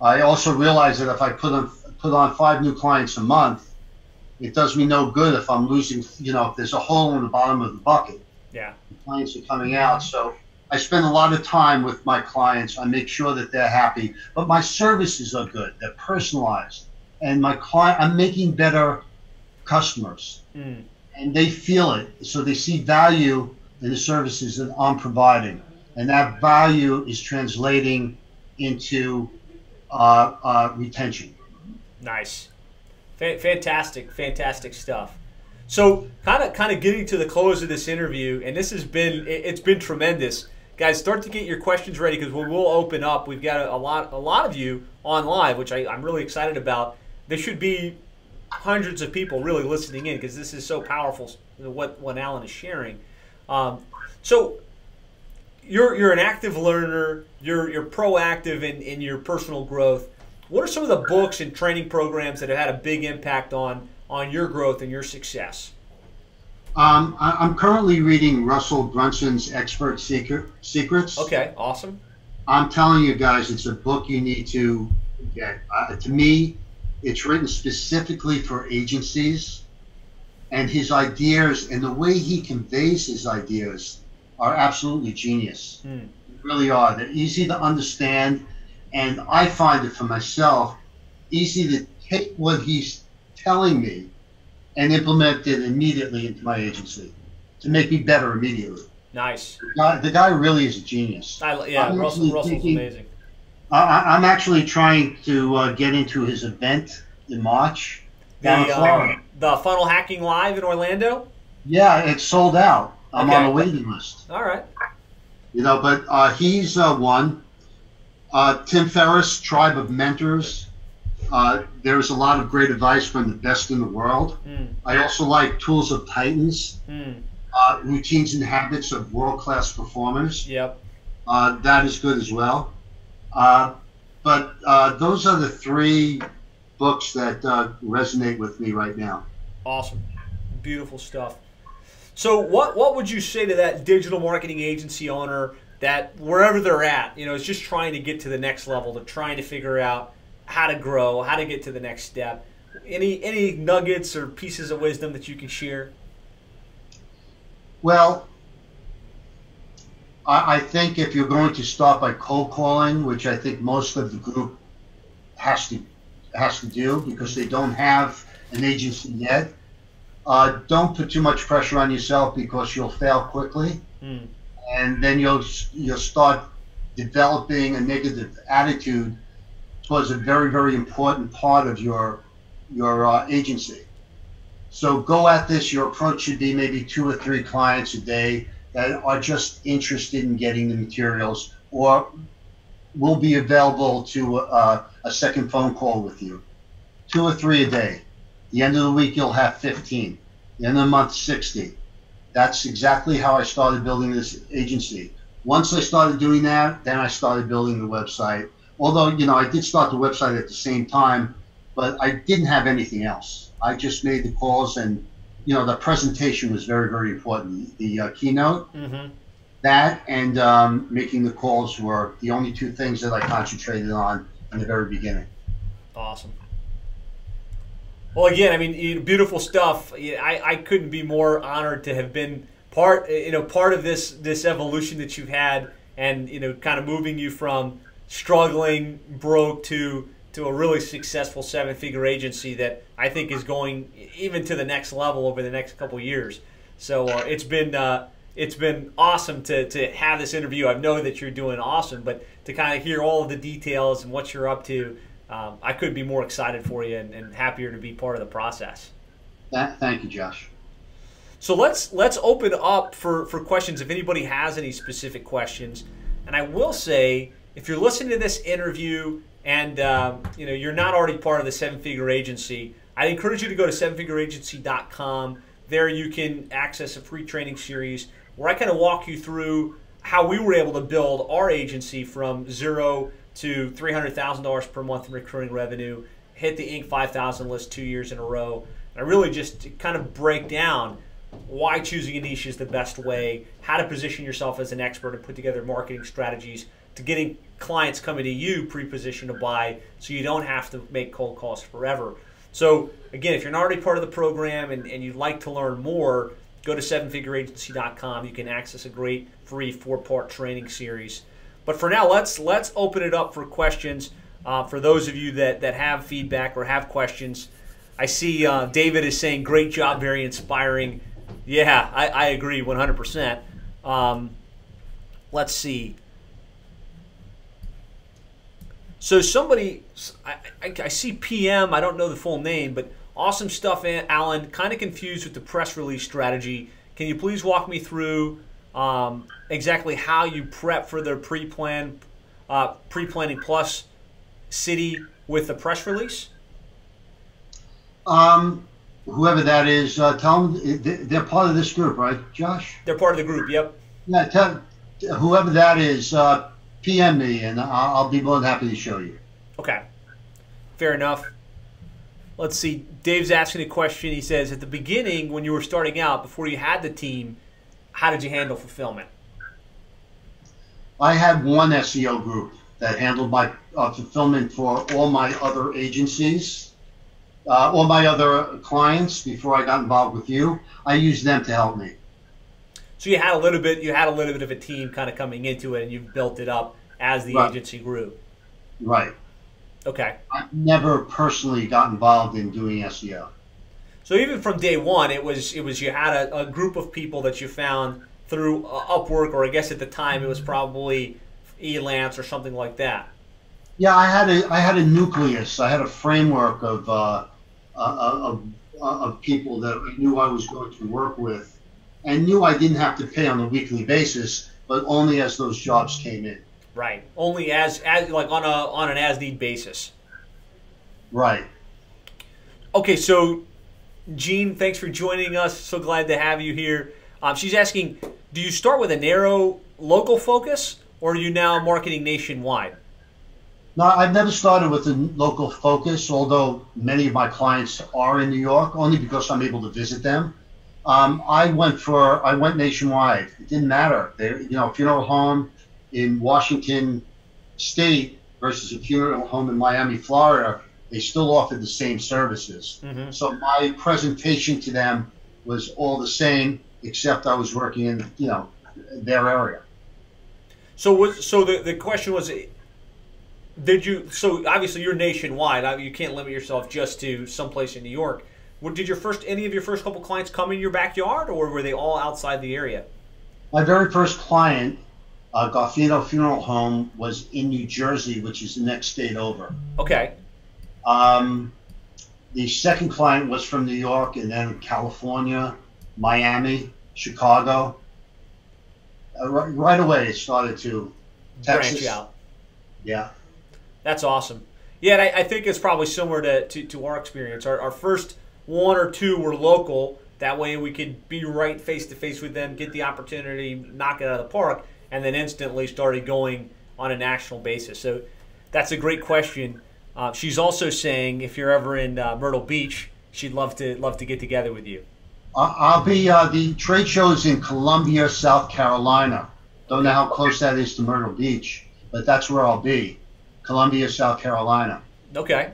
I also realize that if I put on 5 new clients a month, it does me no good if I'm losing, if there's a hole in the bottom of the bucket. Yeah. The clients are coming out. So I spend a lot of time with my clients. I make sure that they're happy, but my services are good. They're personalized, and I'm making better customers, and they feel it. So they see value in the services that I'm providing, and that value is translating into retention. Nice, fantastic stuff. So kind of getting to the close of this interview, and it's been tremendous. Guys, start to get your questions ready because we'll open up. We've got a lot of you on live, which I'm really excited about. There should be hundreds of people really listening in because this is so powerful, what Alan is sharing. So you're an active learner. You're proactive in your personal growth. What are some of the books and training programs that have had a big impact on your growth and your success? I'm currently reading Russell Brunson's Expert Secrets. Okay, awesome. I'm telling you guys, it's a book you need to get. To me, it's written specifically for agencies, and his ideas and the way he conveys his ideas are absolutely genius. They really are. They're easy to understand, and I find it for myself easy to take what he's telling me and implement it immediately into my agency to make me better immediately. Nice. The guy really is a genius. Russell's amazing. I'm actually trying to get into his event in March. The Funnel Hacking Live in Orlando? Yeah, it's sold out. I'm on a waiting list. All right. But he's one. Tim Ferriss, Tribe of Mentors. There's a lot of great advice from the best in the world. I also like Tools of Titans, Routines and Habits of World-Class Performers. Yep. That is good as well. But those are the three books that resonate with me right now. Awesome. Beautiful stuff. So what would you say to that digital marketing agency owner that wherever they're at, is just trying to get to the next level, they're trying to figure out how to grow, how to get to the next step? Any nuggets or pieces of wisdom that you can share? Well, I think if you're going to start by cold calling, which I think most of the group has to do because they don't have an agency yet, don't put too much pressure on yourself because you'll fail quickly, and then you'll start developing a negative attitude towards a very, very important part of your agency. So go at this. Your approach should be maybe 2 or 3 clients a day that are just interested in getting the materials or will be available to a second phone call with you. 2 or 3 a day. The end of the week, you'll have 15. The end of the month, 60. That's exactly how I started building this agency. Once I started doing that, then I started building the website. Although, I did start the website at the same time, but I didn't have anything else. I just made the calls, and, the presentation was very, very important. The keynote, that and making the calls were the only 2 things that I concentrated on in the very beginning. Awesome. Well, again, beautiful stuff. I couldn't be more honored to have been part of this evolution that you've had, and kind of moving you from struggling, broke to a really successful 7-figure agency that I think is going even to the next level over the next couple of years. So it's been awesome to have this interview. I know that you're doing awesome, but to kind of hear all of the details and what you're up to, I couldn't be more excited for you and happier to be part of the process. Thank you, Josh. So let's open up for questions if anybody has any specific questions. And I will say, if you're listening to this interview and you're not already part of the 7-figure agency, I'd encourage you to go to 7figureagency.com. There you can access a free training series where I kind of walk you through how we were able to build our agency from 0 to $300,000 per month in recurring revenue, hit the Inc. 5000 list 2 years in a row. And I really just kind of break down why choosing a niche is the best way, how to position yourself as an expert and put together marketing strategies to getting clients coming to you pre-positioned to buy so you don't have to make cold calls forever. So again, if you're not already part of the program and you'd like to learn more, go to sevenfigureagency.com. You can access a great free 4-part training series. But for now, let's open it up for questions for those of you that have feedback or have questions. I see David is saying, great job, very inspiring. Yeah, I agree 100%. Let's see. So somebody, I see PM, I don't know the full name, but awesome stuff, Alan. Kind of confused with the press release strategy. Can you please walk me through exactly how you prep for the pre-planning plus city with the press release? Whoever that is, tell them they're part of this group, right, Josh? They're part of the group, yep. Yeah, tell whoever that is, PM me, and I'll be more than happy to show you. Okay, fair enough. Let's see. Dave's asking a question. He says, at the beginning, when you were starting out, before you had the team, how did you handle fulfillment? I had one SEO group that handled my fulfillment for all my other agencies, all my other clients before I got involved with you. I used them to help me. So you had a little bit of a team kind of coming into it, and you've built it up as the agency grew. Right. Okay. I never personally got involved in doing SEO. So even from day one, it was you had a group of people that you found through Upwork, or I guess at the time it was probably Elance or something like that. Yeah, I had a nucleus. I had a framework of people that I knew I was going to work with, and knew I didn't have to pay on a weekly basis, but only as those jobs came in. Right. Only as like on an as need basis. Right. Okay, so Jean, thanks for joining us. So glad to have you here. She's asking, do you start with a narrow local focus, or are you now marketing nationwide? No, I've never started with a local focus, although many of my clients are in New York, only because I'm able to visit them. I went nationwide. It didn't matter. Funeral home in Washington State versus a funeral home in Miami, Florida, they still offered the same services. Mm-hmm. So my presentation to them was all the same, except I was working in their area. So the question was, so obviously you're nationwide. You can't limit yourself just to someplace in New York. Did any of your first couple clients come in your backyard, or were they all outside the area? My very first client, Garfino Funeral Home, was in New Jersey, which is the next state over. Okay. The second client was from New York, and then California, Miami, Chicago. Right away, it started to Texas. Branch out. Yeah. That's awesome. Yeah, and I think it's probably similar to our experience. Our first one or two were local. That way we could be right face-to-face with them, get the opportunity, knock it out of the park, and then instantly started going on a national basis. So that's a great question. She's also saying if you're ever in Myrtle Beach, she'd love to get together with you. I'll be the trade show's in Columbia, South Carolina. Don't know how close that is to Myrtle Beach, but that's where I'll be. Columbia, South Carolina. Okay,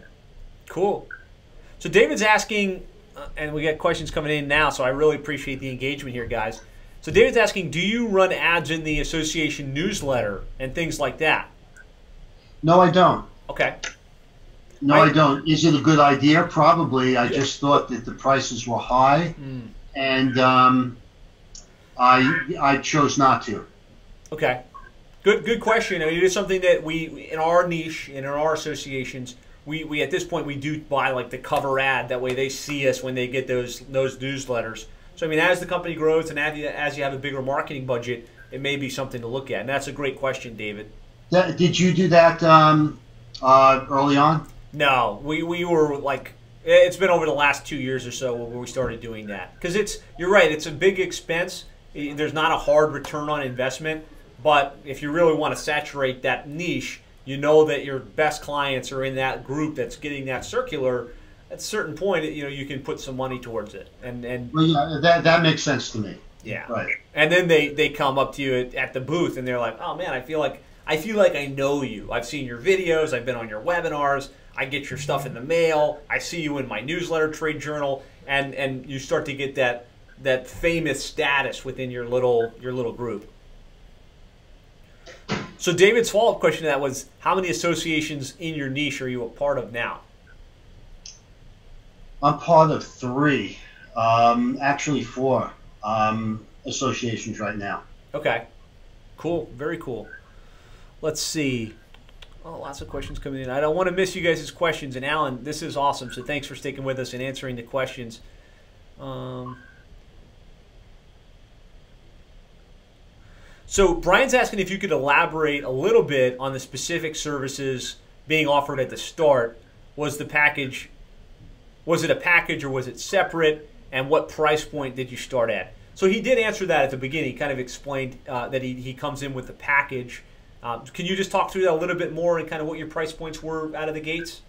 cool. So David's asking, and we got questions coming in now, so I really appreciate the engagement here, guys. So David's asking, do you run ads in the association newsletter and things like that? No, I don't. Okay. No, I don't. Is it a good idea? Probably. I just thought that the prices were high, and I chose not to. Okay. Good question. I mean, it is something that we, in our niche, in our associations, we at this point, we do buy like the cover ad. That way they see us when they get those newsletters. So, I mean, as the company grows and as you have a bigger marketing budget, it may be something to look at. And that's a great question, David. Did you do that early on? No, we were like, it's been over the last 2 years or so where we started doing that. Because you're right, it's a big expense. There's not a hard return on investment. But if you really want to saturate that niche, you know that your best clients are in that group that's getting that circular. At a certain point, you can put some money towards it. Well, yeah, that makes sense to me. Yeah. Right. And then they come up to you at the booth and they're like, oh man, I feel like I know you. I've seen your videos. I've been on your webinars. I get your stuff in the mail. I see you in my newsletter, Trade Journal, and you start to get that famous status within your little group. So David's follow-up question to that was, how many associations in your niche are you a part of now? I'm part of 3, actually 4 associations right now. Okay, cool, very cool. Let's see. Oh, lots of questions coming in. I don't want to miss you guys' questions. And Alan, this is awesome. So thanks for sticking with us and answering the questions. So Brian's asking if you could elaborate a little bit on the specific services being offered at the start. Was it a package or was it separate? And what price point did you start at? So he did answer that at the beginning. He kind of explained that he comes in with the package. Can you just talk through that a little bit more and kind of what your price points were out of the gates?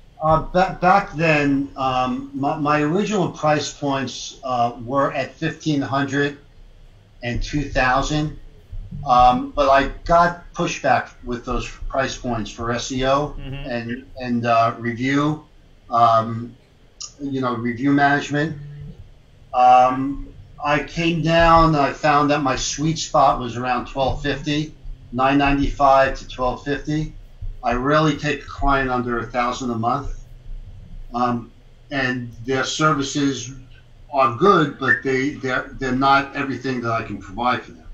Back then, my original price points were at $1,500 and $2,000, but I got pushback with those price points for SEO and review, review management. I came down. I found that my sweet spot was around $1,250, $995 to $1,250. I rarely take a client under $1,000 a month, and their services are good, but they're not everything that I can provide for them.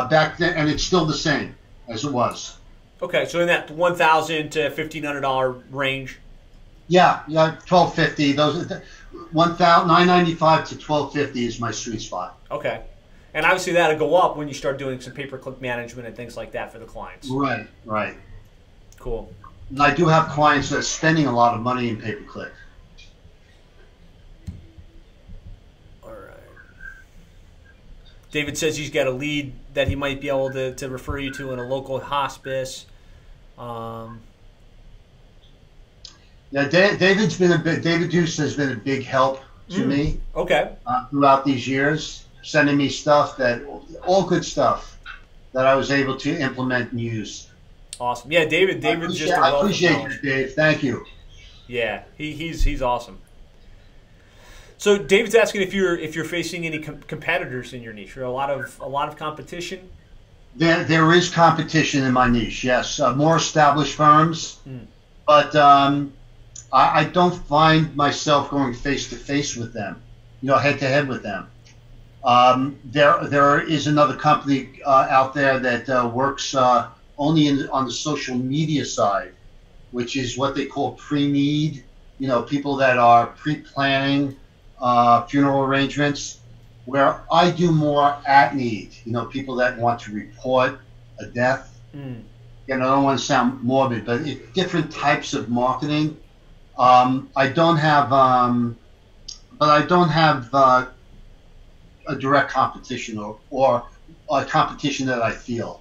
Back then, and it's still the same as it was. Okay, so in that $1,000 to $1,500 range. Yeah, $1,250. Those $995 to $1,250 is my sweet spot. Okay. And obviously that'll go up when you start doing some pay-per-click management and things like that for the clients. Right. Cool. And I do have clients that are spending a lot of money in pay-per-click. All right. David says he's got a lead that he might be able to refer you to in a local hospice. Yeah, David Deuce has been a big help to me. Okay. Throughout these years, sending me stuff all good stuff that I was able to implement and use. Awesome. Yeah, David's just a wealth I appreciate of knowledge. you, Dave. Thank you. Yeah, he's awesome. So David's asking if you're facing any competitors in your niche, or a lot of competition. There is competition in my niche. Yes, more established firms, but I don't find myself going face to face with them, head to head with them. There is another company out there that works only on the social media side, which is what they call pre-need. People that are pre-planning funeral arrangements, where I do more at need. People that want to report a death. I don't want to sound morbid, but it's different types of marketing. I don't have a direct competition or a competition that I feel.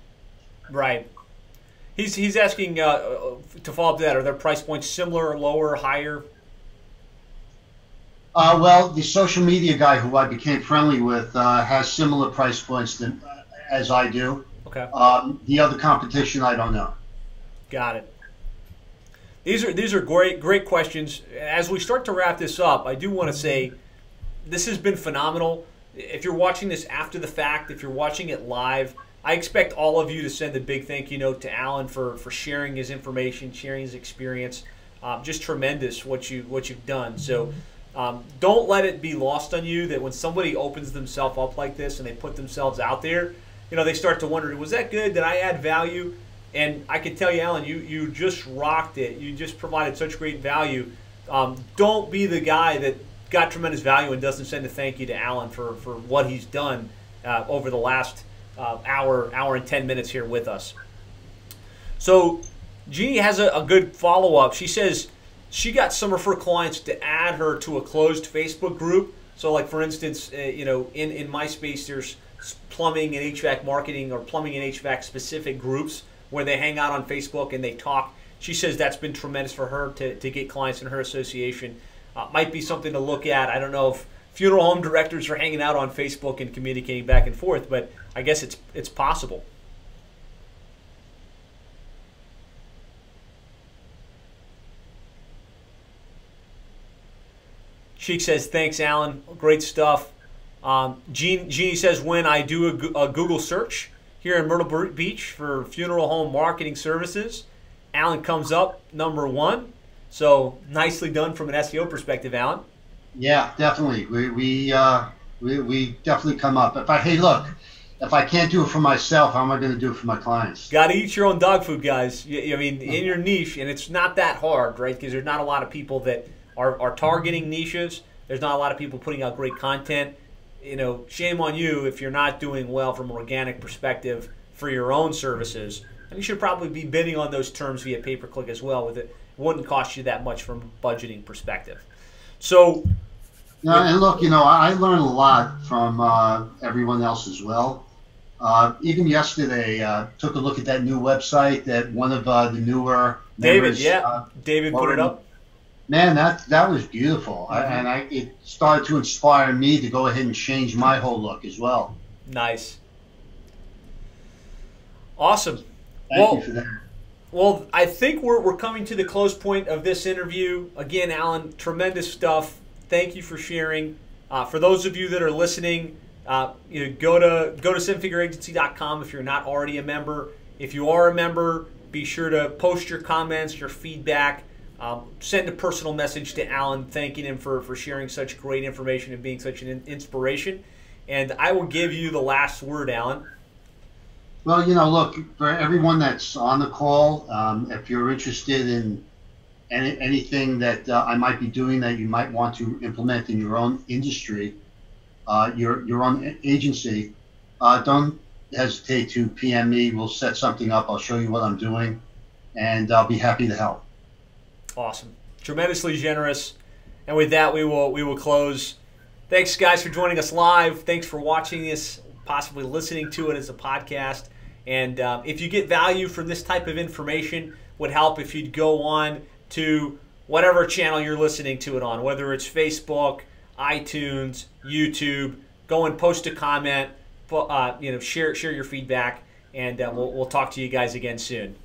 Right. He's asking to follow up to that. Are their price points similar, lower, higher? Well, the social media guy who I became friendly with has similar price points as I do. Okay. The other competition, I don't know. Got it. These are great questions. As we start to wrap this up, I do want to say this has been phenomenal. If you're watching this after the fact, if you're watching it live, I expect all of you to send a big thank you note to Alan for sharing his information, sharing his experience. Just tremendous what you've done. So don't let it be lost on you that when somebody opens themselves up like this and they put themselves out there, they start to wonder, was that good? Did I add value? And I can tell you, Alan, you just rocked it. You just provided such great value. Don't be the guy that got tremendous value and doesn't send a thank you to Alan for what he's done over the last hour and 10 minutes here with us. So Jeannie has a good follow-up. She says she got some of her clients to add her to a closed Facebook group. So like, for instance, in my space, there's plumbing and HVAC marketing or plumbing and HVAC specific groups where they hang out on Facebook and they talk. She says that's been tremendous for her to get clients in her association. Might be something to look at. I don't know if funeral home directors are hanging out on Facebook and communicating back and forth, but I guess it's possible. Sheik says, thanks, Alan. Great stuff. Jeannie says, when I do a Google search here in Myrtle Beach for funeral home marketing services, Alan comes up #1. So nicely done from an SEO perspective, Alan. Yeah, definitely. We definitely come up. If I can't do it for myself, how am I going to do it for my clients? Got to eat your own dog food, guys. I mean, in your niche, and it's not that hard, right? Because there's not a lot of people that are targeting niches. There's not a lot of people putting out great content. Shame on you if you're not doing well from an organic perspective for your own services. And you should probably be bidding on those terms via pay-per-click as well. With it wouldn't cost you that much from a budgeting perspective. So, and look, I learn a lot from everyone else as well. Even yesterday, took a look at that new website that one of the newer members, David put it up. Man, that was beautiful, and it started to inspire me to go ahead and change my whole look as well. Nice, awesome. Thank you for that. Well, I think we're coming to the close point of this interview. Again, Alan, tremendous stuff. Thank you for sharing. For those of you that are listening, go to sevenfigureagency.com if you're not already a member. If you are a member, be sure to post your comments, your feedback. Send a personal message to Alan thanking him for sharing such great information and being such an inspiration. And I will give you the last word, Alan. Well, look, for everyone that's on the call, if you're interested in anything that I might be doing that you might want to implement in your own industry, your own agency, don't hesitate to PM me. We'll set something up. I'll show you what I'm doing, and I'll be happy to help. Awesome. Tremendously generous. And with that, we will close. Thanks, guys, for joining us live. Thanks for watching this, possibly listening to it as a podcast. And if you get value from this type of information, would help if you'd go on to whatever channel you're listening to it on, whether it's Facebook, iTunes, YouTube. Go and post a comment, share your feedback, and we'll talk to you guys again soon.